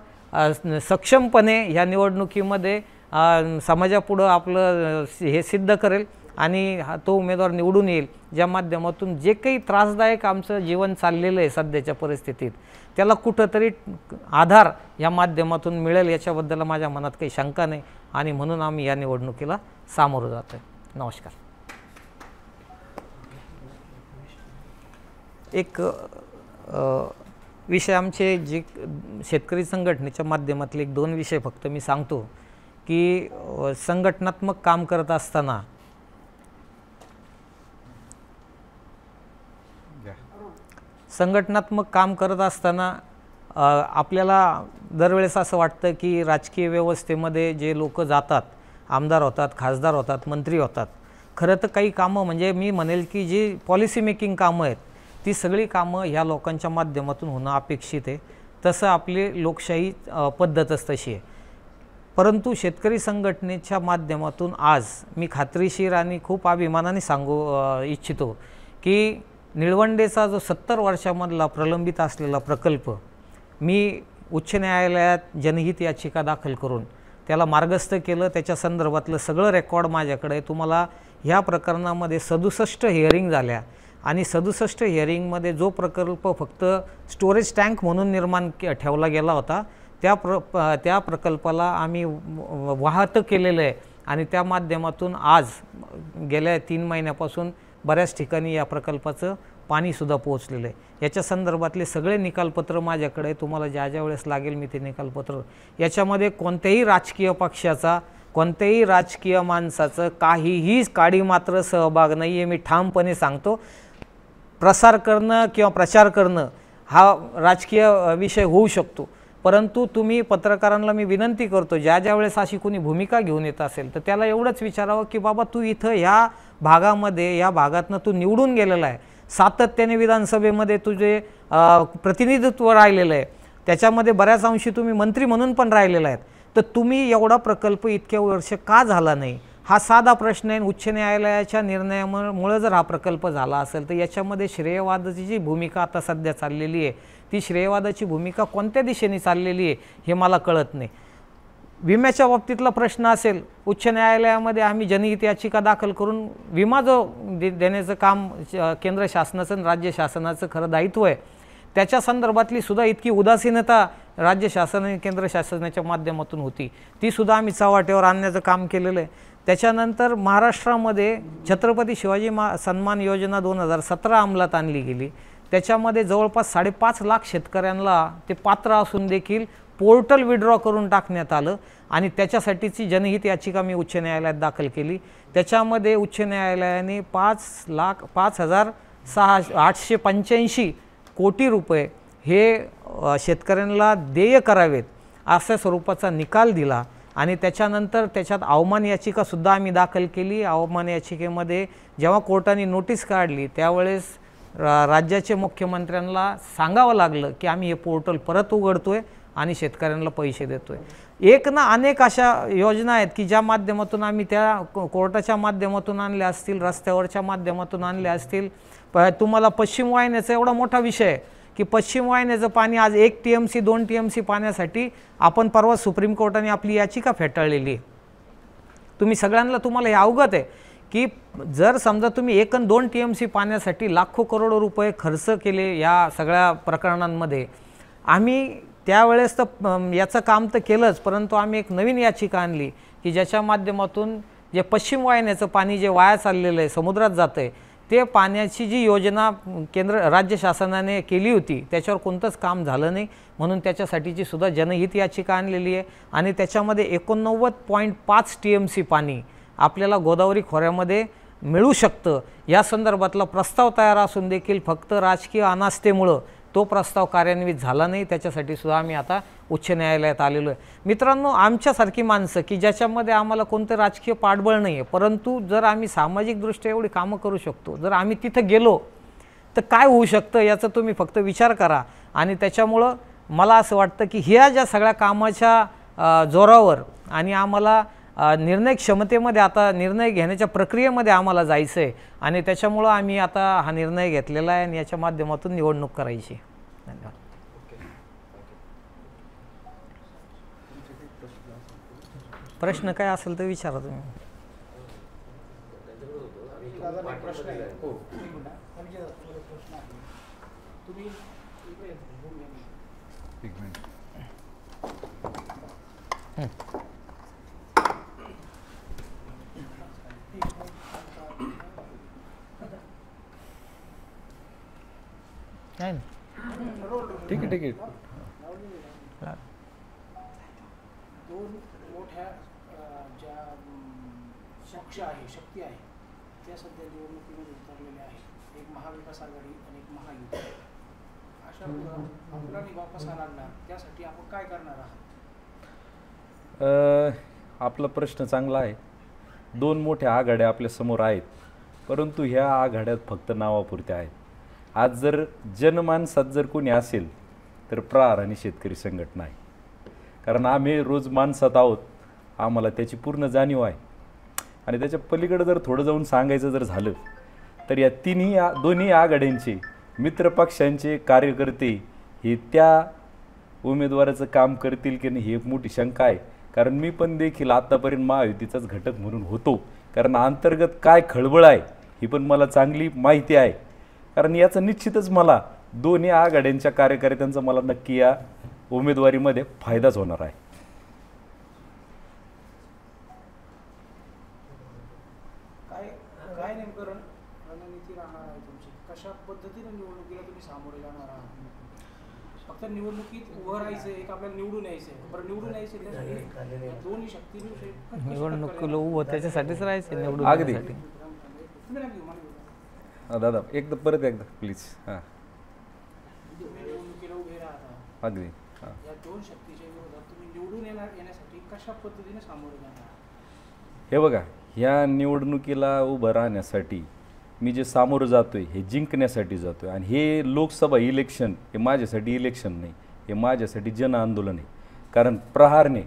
सक्षमपणे ह्या निवडणुकीमध्ये समाजापुढं आपलं हे सिद्ध करेल आणि तो उमेदवार निवडून येईल, ज्या माध्यमातून जे काही त्रासदायक आमचं जीवन चाललेलं आहे सध्याच्या परिस्थितीत त्याला कुठंतरी आधार या माध्यमातून मिळेल, याच्याबद्दल माझ्या मनात काही शंका नाही आणि म्हणून आम्ही या निवडणुकीला सामोरं जातो आहे। नमस्कार। एक विषय आमचे जे शेतकरी संघटनेच्या माध्यमातले 1-2 विषय फक्त मी सांगतो की संघटनात्मक काम करत असताना आपल्याला दरवेळेस असं वाटतं की राजकीय व्यवस्थेमध्ये जे लोक जातात, आमदार होतात, खासदार होतात, मंत्री होतात, खरं तर काही कामं म्हणजे मी म्हणेल की जी पॉलिसी मेकिंग कामं आहेत ती सगळी कामं ह्या लोकांच्या माध्यमातून होणं अपेक्षित आहे। तसं आपली लोकशाही पद्धतच तशी आहे। परंतु शेतकरी संघटनेच्या माध्यमातून आज मी खात्रीशीर आणि खूप अभिमानाने सांगू इच्छितो की निळवंडेचा जो 70 वर्षामधला प्रलंबित असलेला प्रकल्प मी उच्च न्यायालयात जनहित याचिका दाखल करून त्याला मार्गस्थ केलं। त्याच्या संदर्भातलं सगळं रेकॉर्ड माझ्याकडे आहे। तुम्हाला ह्या प्रकरणामध्ये 67 हिअरिंग झाल्या आणि 67 हिअरिंगमध्ये जो प्रकल्प फक्त स्टोरेज टँक म्हणून ठेवला गेला होता त्या प्रकल्पाला आम्ही वाहतं केलेलं आहे आणि त्या माध्यमातून आज गेल्या 3 महिन्यापासून बऱ्याच ठिकाणी या प्रकल्पाचं पाणीसुद्धा पोहोचलेलं आहे। याच्या संदर्भातले सगळे निकालपत्र माझ्याकडे, तुम्हाला ज्या वेळेस लागेल मी ते निकालपत्र, याच्यामध्ये कोणत्याही राजकीय पक्षाचा, कोणत्याही राजकीय माणसाचं काहीही काडी मात्र सहभाग नाही आहे, मी ठामपणे सांगतो। प्रसार करणं किंवा प्रचार करणं हा राजकीय विषय होऊ शकतो, परंतु तुम्ही पत्रकारांना मी विनंती करतो ज्या वेळेस अशी कोणी भूमिका घेऊन येत असेल तर त्याला एवढंच विचारावं की बाबा तू इथं ह्या भागामध्ये या भागातनं तू निवडून गेलेला आहे, सातत्याने विधानसभेमध्ये तुझे प्रतिनिधित्व राहिलेलं आहे, त्याच्यामध्ये बऱ्याच अंशी तुम्ही मंत्री म्हणून पण राहिलेला आहेत, तर तुम्ही एवढा प्रकल्प इतक्या वर्ष का झाला नाही हा साधा प्रश्न आहे। उच्च न्यायालयाच्या निर्णयामुळे जर हा प्रकल्प झाला असेल तर याच्यामध्ये श्रेयवादाची जी भूमिका आता सध्या चाललेली आहे ती श्रेयवादाची भूमिका कोणत्या दिशेने चाललेली आहे हे मला कळत नाही। विम्याच्या बाबतीतला प्रश्न असेल, उच्च न्यायालयामध्ये आम्ही जनहित याचिका दाखल करून विमा जो देण्याचं काम केंद्र शासनाचं आणि राज्य शासनाचं खरं दायित्व आहे, त्याच्या संदर्भातली सुद्धा इतकी उदासीनता राज्य शासन आणि केंद्र शासनाच्या माध्यमातून होती, ती सुद्धा आम्ही चव्हाट्यावर आणण्याचं काम केलेलं आहे. त्याच्यानंतर महाराष्ट्रामध्ये छत्रपती शिवाजी सन्मान योजना 2017 अंमलात आणली गेली. त्याच्यामध्ये जवळपास 5.5 लाख शेतकऱ्यांना ते पात्र असून देखील पोर्टल विड्रॉ करून टाकण्यात आलं आणि त्याच्यासाठीची जनहित याचिका मी उच्च न्यायालयात दाखल केली. त्याच्यामध्ये उच्च न्यायालयाने 5,0885 कोटी रुपये हे शेतकऱ्यांना देय करावेत अशा स्वरूपाचा निकाल दिला आणि त्याच्यानंतर त्याच्यात अवमान याचिकासुद्धा आम्ही दाखल केली. अवमान याचिकेमध्ये जेव्हा कोर्टाने नोटीस काढली त्यावेळेस राज्याचे मुख्यमंत्र्यांना सांगावं लागलं की आम्ही हे पोर्टल परत उघडतोय आणि शेतकऱ्यांना पैसे देतोय. एक ना अनेक अशा योजना आहेत की ज्या माध्यमातून आम्ही त्या कोर्टाच्या माध्यमातून आणल्या असतील, रस्त्यावरच्या माध्यमातून आणल्या असतील. तुम्हाला पश्चिम वाहिन्याचा एवढा मोठा विषय आहे की पश्चिम वाहिन्याचं पाणी आज 1 TMC 2 TMC पाण्यासाठी आपण परवा सुप्रीम कोर्टाने आपली याचिका फेटाळलेली आहे. तुम्हाला हे अवगत आहे की जर समजा तुम्ही 1 आणि 2 TMC पाण्यासाठी लाखो करोडो रुपये खर्च केले या सगळ्या प्रकरणांमध्ये, आम्ही त्यावेळेस तर याचं काम तर केलंच, परंतु आम्ही एक नवीन याचिका आणली की ज्याच्या माध्यमातून जे पश्चिम वाहिन्याचं पाणी जे वाया चाललेलं आहे, समुद्रात जातं आहे, ते पाण्याची जी योजना राज्य शासनाने केली होती त्याच्यावर कोणतंच काम झालं नाही, म्हणून त्याच्यासाठीची सुद्धा जनहित याचिका आणलेली आहे. आणि त्याच्यामध्ये 89.5 TMC पाणी आपल्याला गोदावरी खोऱ्यामध्ये मिळू शकतं या संदर्भातला प्रस्ताव तयार असून देखील फक्त राजकीय अनास्थेमुळं तो प्रस्ताव कार्यान्वित झाला नाही. त्याच्यासाठी सुद्धा आम्ही आता उच्च न्यायालयात आलेलो आहे. मित्रांनो, आमच्यासारखी माणसं की ज्याच्यामध्ये आम्हाला कोणतं राजकीय पाठबळ नाही आहे, परंतु जर आम्ही सामाजिकदृष्ट्या एवढी कामं करू शकतो, जर आम्ही तिथं गेलो तर काय होऊ शकतं याचा तुम्ही फक्त विचार करा. आणि त्याच्यामुळं मला असं वाटतं की ह्या ज्या सगळ्या कामाच्या जोरावर आणि आम्हाला निर्णय क्षमतेमध्ये आता निर्णय घेण्याच्या प्रक्रियेमध्ये आम्हाला जायचं आहे आणि त्याच्यामुळं आम्ही आता हा निर्णय घेतलेला आहे आणि याच्या माध्यमातून निवडणूक करायची. धन्यवाद. प्रश्न काय असेल तर विचारा तुम्ही. ठीक आहे. दोन मोठ्या ज्या शक्ती आहे त्या सध्या निवडणुकीमध्ये उतरलेल्या आहेत. एक महाविकास आघाडी आणि एक महायुती. अशा आपला वापस आणणार त्यासाठी आपण काय करणार आहात? आपला प्रश्न चांगला आहे. 2 मोठ्या आघाड्या आपल्या समोर आहेत, परंतु ह्या आघाड्यात फक्त नावापुरत्या आहेत. आज जर जनमानसात जर कोणी असेल तर प्रहार आणि शेतकरी संघटना आहे. कारण आम्ही रोज माणसात आहोत, आम्हाला त्याची पूर्ण जाणीव आहे. आणि त्याच्या पलीकडे जर थोडं जाऊन सांगायचं जर झालं तर या दोन्ही आघाड्यांचे मित्रपक्षांचे कार्यकर्ते हे त्या उमेदवाराचं काम करतील की नाही ही एक मोठी शंका आहे. कारण मी पण देखील आत्तापर्यंत महायुतीचाच घटक म्हणून होतो, कारण अंतर्गत काय खळबळ आहे ही पण मला चांगली माहिती आहे. कारण याचं निश्चितच मला दोन्ही आघाड्यांच्या कार्यकर्त्यांचा मला नक्की या उमेदवारीमध्ये फायदाच होणार आहे. काय नेमकं रणनीती राहणार आहे तुमची? कशा पद्धतीने निवडणुकीला तुम्ही सामोरे जाणार आहात? फक्त निवडणुकीत उभं राहायचं, एक आपल्याला निवडून यायचं, बरं निवडून यायचं त्यासाठी दोन्ही शक्तीने निवडणुकीला उभं त्याच्यासाठीच राहायचं निवडून. अगदी दादा एकदा परत एकदा प्लीज. हां निवडणुकीला उभे राहता, अगदी. या दोन शक्तीच्या विरोधात तुम्ही निवडून येण्यासाठी कशा पद्धतीने सामोरे जाणार? हे बघा, ह्या निवडणुकीला उभं राहण्यासाठी मी जे सामोरं जातोय हे जिंकण्यासाठी जातोय. आणि हे लोकसभा इलेक्शन हे माझ्यासाठी इलेक्शन नाही, हे माझ्यासाठी जन आंदोलन आहे. कारण प्रहारने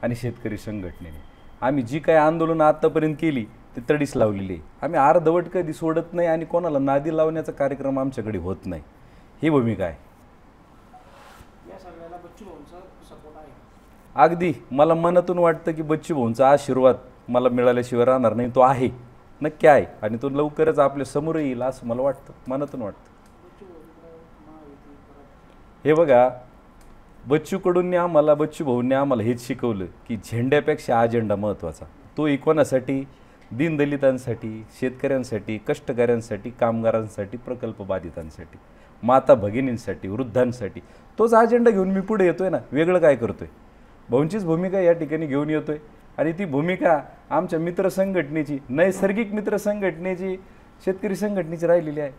आणि शेतकरी संघटनेने आम्ही जी काही आंदोलनं आत्तापर्यंत केली ती तडीस लावलेली आहे. आम्ही अर्धवट कधी सोडत नाही आणि कोणाला नादी लावण्याचा कार्यक्रम आमच्याकडे होत नाही. ही भूमिका आहे. या सगळ्याला बच्चू भाऊंचा सपोर्ट आहे? अगदी मला मनातून वाटतं की बच्चू भाऊंचा आशीर्वाद मला मिळाल्याशिवाय राहणार नाही, तो आहे, नक्की आहे, आणि तो लवकरच आपल्या समोर येईल असं मला वाटतं, मनातून वाटतं. हे बघा, बच्चू भाऊंनी आम्हाला हेच शिकवलं की झेंड्यापेक्षा अजेंडा महत्त्वाचा. तो कोणासाठी? दीनदलितांसाठी, शेतकऱ्यांसाठी, कष्टकऱ्यांसाठी, कामगारांसाठी, प्रकल्प बाधितांसाठी, माता भगिनींसाठी, वृद्धांसाठी. तोच अजेंडा घेऊन मी पुढे येतोय ना, वेगळं काय करतोय? भाऊंचीच भूमिका या ठिकाणी घेऊन येतोय, आणि ती भूमिका आमच्या मित्र संघटनेची, नैसर्गिक मित्र संघटनेची, शेतकरी संघटनेची राहिलेली आहे.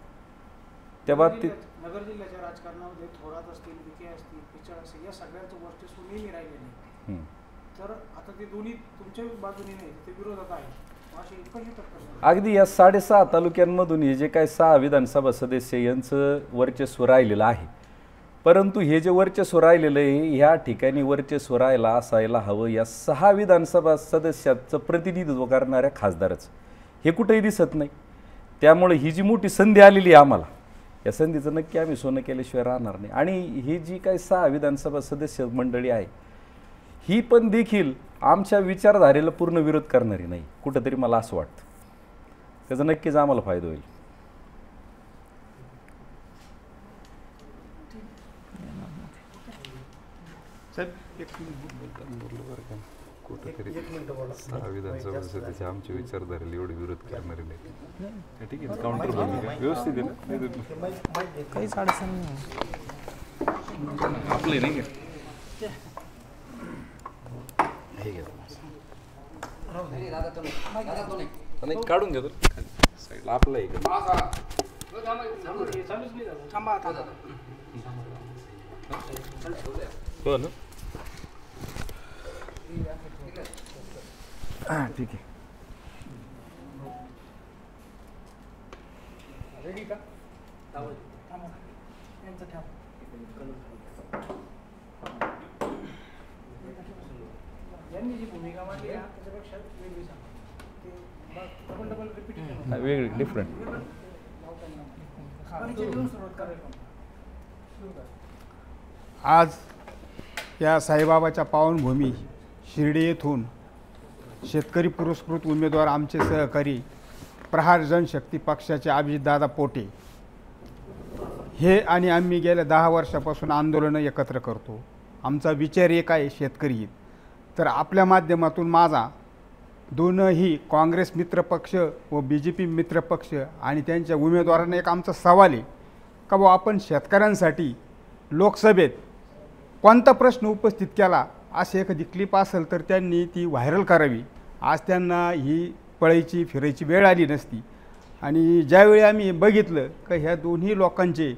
त्या बाबतीत नगर जिल्ह्याच्या राजकारणामध्ये थोरात असतील, विखे असतील, पिचड असेल, या सगळ्यांचं वर्चस्व नेहमी राहिलेलं आहे. तर आता ते दोन्ही तुमच्या बाजूने नाही, ते विरोधात आहे. अशी कशी टक्कर? अगदी या 6.5 तालुक्यांमधून हे जे काय 6 विधानसभा सदस्य यांचं वर्चस्व राहिलेलं आहे, परंतु हे जे वर्चस्व राहिलेलं आहे, ह्या ठिकाणी वर्चस्व असायला हवं या 6 विधानसभा सदस्याचं प्रतिनिधित्व करणाऱ्या खासदाराचं. हे कुठेही दिसत नाही. त्यामुळे ही जी मोठी संधी आलेली आहे आम्हाला, या संधीचं नक्की आम्ही सोनं केल्याशिवाय राहणार नाही. आणि ही जी काही 6 विधानसभा सदस्य मंडळी आहे, ही पण देखील आमच्या विचारधारेला पूर्ण विरोध करणारी नाही. कुठंतरी मला असं वाटतं त्याचा नक्कीच आम्हाला फायदा होईल. कुठेतरी 6 विधानसभा सदस्य आमच्या विचारधारेला एवढे विरोध करणारे नाही. ठीक आहे, काउंटर भूमिका व्यवस्थित आहे ना, काहीच अडचण नाही. आपले नाही काढून घेतो साईडला आपलं आहे का? हो ना, हां ठीक आहे. यांनी जी भूमिका मांडली आहे त्याच्यापेक्षा वेगळी सांगा. ते डबल रिपीट वेगळी डिफरंट. आज या साईबाबाच्या पावनभूमी शिर्डी येथून शेतकरी पुरस्कृत उमेदवार आमचे सहकारी प्रहार जनशक्ती पक्षाचे अभिजितदादा पोटे हे आणि आम्ही गेल्या 10 वर्षापासून आंदोलनं एकत्र करतो. आमचा विचार एक आहे, शेतकरी. तर आपल्या माध्यमातून माझा दोनही काँग्रेस मित्रपक्ष व BJP मित्रपक्ष आणि त्यांच्या उमेदवारांना एक आमचा सवाल आहे का बुवा, आपण शेतकऱ्यांसाठी लोकसभेत कोणता प्रश्न उपस्थित केला, अशी एखादी क्लिप असेल तर त्यांनी ती व्हायरल करावी. आज त्यांना ही पळायची फिरायची वेळ आली नसती. आणि ज्यावेळी आम्ही बघितलं का ह्या दोन्ही लोकांचे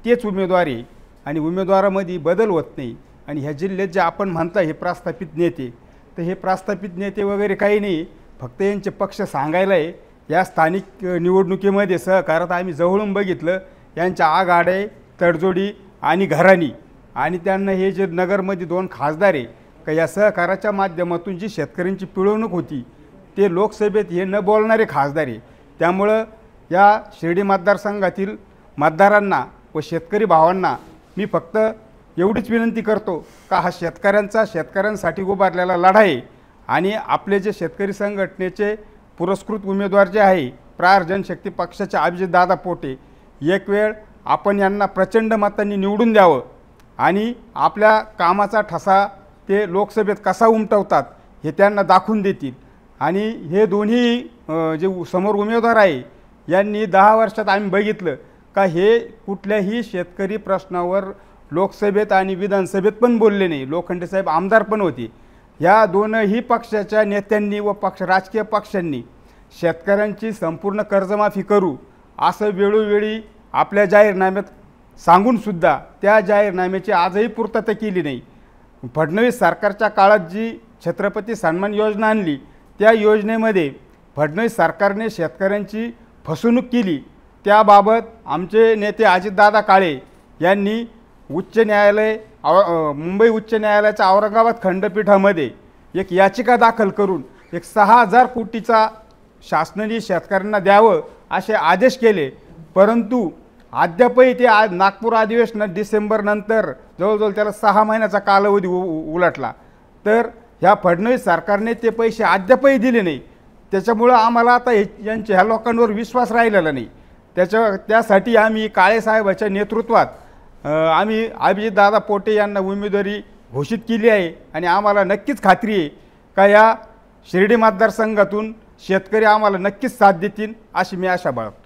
तेच उमेदवार आहे आणि उमेदवारामध्ये बदल होत नाही, आणि ह्या जिल्ह्यात जे आपण म्हणता हे प्रस्थापित नेते, तर हे प्रस्थापित नेते वगैरे काही नाही, फक्त यांचे पक्ष सांगायला आहे. या स्थानिक निवडणुकीमध्ये सहकारात आम्ही जवळून बघितलं, यांच्या आघाड्या, तडजोडी आणि घराणी, आणि त्यांना हे जे नगरमध्ये 2 खासदार आहे का या सहकाराच्या माध्यमातून जी शेतकऱ्यांची पिळवणूक होती ते लोकसभेत हे न बोलणारे खासदार आहे. त्यामुळं या शिर्डी मतदारसंघातील मतदारांना व शेतकरी भावांना मी फक्त एवढीच विनंती करतो का हा शेतकऱ्यांसाठी उभारलेला लढा आहे, आणि आपले जे शेतकरी संघटनेचे पुरस्कृत उमेदवार जे आहे प्रहार जनशक्ती पक्षाचे अभिजितदादा पोटे, एक वेळ आपण यांना प्रचंड मतांनी निवडून द्यावं आणि आपल्या कामाचा ठसा ते लोकसभेत कसा उमटवतात हे त्यांना दाखवून देतील. आणि हे दोन्ही जे समोर उमेदवार आहे यांनी 10 वर्षात आम्ही बघितलं का हे कुठल्याही शेतकरी प्रश्नावर लोकसभेत आणि विधानसभेत पण बोलले नाही. लोखंडे साहेब आमदार पण होते. या दोनही पक्षाच्या नेत्यांनी व राजकीय पक्षांनी शेतकऱ्यांची संपूर्ण कर्जमाफी करू असं वेळोवेळी आपल्या जाहीरनाम्यात सांगूनसुद्धा त्या जाहीरनाम्याची आजही पूर्तता केली नाही. फडणवीस सरकारच्या काळात जी छत्रपती सन्मान योजना आणली त्या योजनेमध्ये फडणवीस सरकारने शेतकऱ्यांची फसवणूक केली. त्याबाबत आमचे नेते अजितदादा काळे यांनी मुंबई उच्च न्यायालयाच्या औरंगाबाद खंडपीठामध्ये एक याचिका दाखल करून 6,000 कोटीचा शासनाने शेतकऱ्यांना द्यावं असे आदेश केले. परंतु अद्यापही ते नागपूर अधिवेशनात डिसेंबरनंतर जवळजवळ त्याला 6 महिन्याचा कालावधी उलटला. तर ह्या फडणवीस सरकारने ते पैसे अद्यापही दिले नाही. त्याच्यामुळं आम्हाला आता ह्या लोकांवर विश्वास राहिलेला नाही. त्यासाठी आम्ही काळेसाहेबाच्या नेतृत्वात आम्ही अभिजितदादा पोटे यांना उमेदवारी घोषित केली आहे आणि आम्हाला नक्कीच खात्री आहे का या शिर्डी मतदारसंघातून शेतकरी आम्हाला नक्कीच साथ देतील अशी मी आशा बाळगतो.